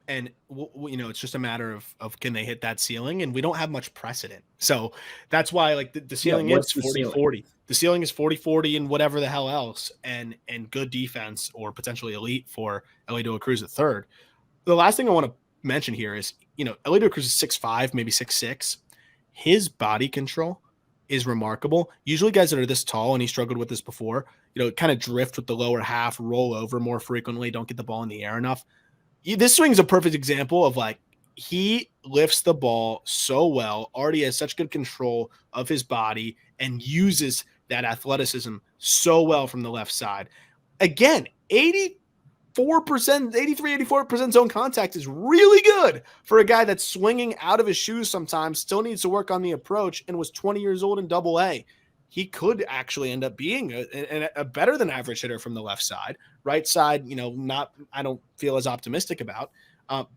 And, it's just a matter of can they hit that ceiling? And we don't have much precedent. So that's why, like, the ceiling is 40-40. The ceiling is 40-40 and whatever the hell else, and good defense or potentially elite for Elly De La Cruz at third. The last thing I want to mention here is, Elly De La Cruz is 6'5", maybe 6'6". His body control is remarkable. Usually guys that are this tall, and he struggled with this before, kind of drift with the lower half, roll over more frequently, don't get the ball in the air enough. This swing is a perfect example of like, he lifts the ball so well, already has such good control of his body, and uses that athleticism so well from the left side. Again, 84%, 84% zone contact is really good for a guy that's swinging out of his shoes sometimes, still needs to work on the approach, and was 20 years old in Double-A. He could actually end up being a better than average hitter from the left side. Right side, I don't feel as optimistic about.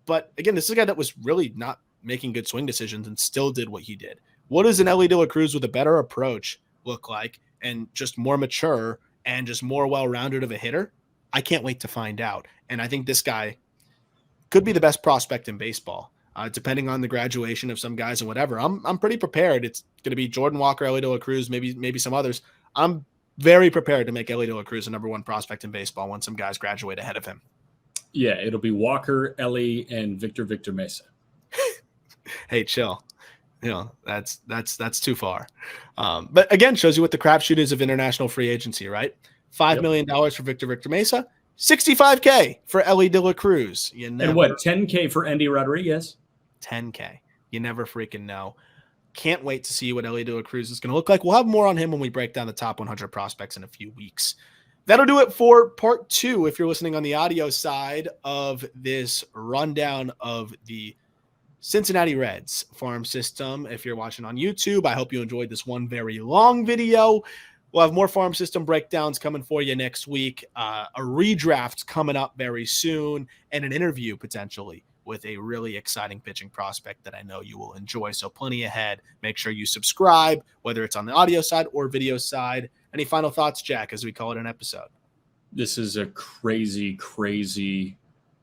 But again, this is a guy that was really not making good swing decisions and still did what he did. What does an Elly De La Cruz with a better approach look like, and just more mature and just more well-rounded of a hitter? I can't wait to find out. And I think this guy could be the best prospect in baseball, depending on the graduation of some guys and whatever. I'm pretty prepared. It's going to be Jordan Walker, Elly De La Cruz, maybe some others. I'm very prepared to make Elly De La Cruz the number one prospect in baseball when some guys graduate ahead of him. Yeah, it'll be Walker, Elly, and Victor Mesa. Hey, chill. That's too far. But again, shows you what the crapshoot is of international free agency, right? $5 million for Victor Mesa, $65K for Elly De La Cruz. And what, $10K for Endy Rodriguez? $10K. You never freaking know. Can't wait to see what Elly De La Cruz is going to look like. We'll have more on him when we break down the top 100 prospects in a few weeks. That'll do it for part 2. If you're listening on the audio side of this rundown of the Cincinnati Reds farm system. If you're watching on YouTube, I hope you enjoyed this one very long video. We'll have more farm system breakdowns coming for you next week. A redraft coming up very soon, and an interview potentially with a really exciting pitching prospect that I know you will enjoy. So plenty ahead. Make sure you subscribe, whether it's on the audio side or video side. Any final thoughts, Jack, as we call it an episode? This is a crazy, crazy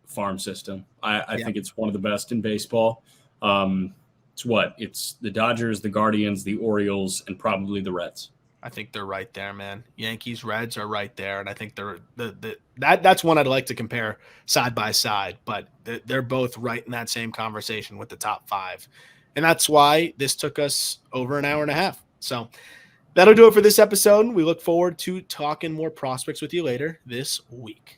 farm system. I think it's one of the best in baseball. It's the Dodgers, the Guardians, the Orioles, and probably the Reds. I think they're right there, man. Yankees, Reds are right there, and I think that's one I'd like to compare side by side, but they're both right in that same conversation with the top 5. And that's why this took us over an hour and a half. So that'll do it for this episode. We look forward to talking more prospects with you later this week.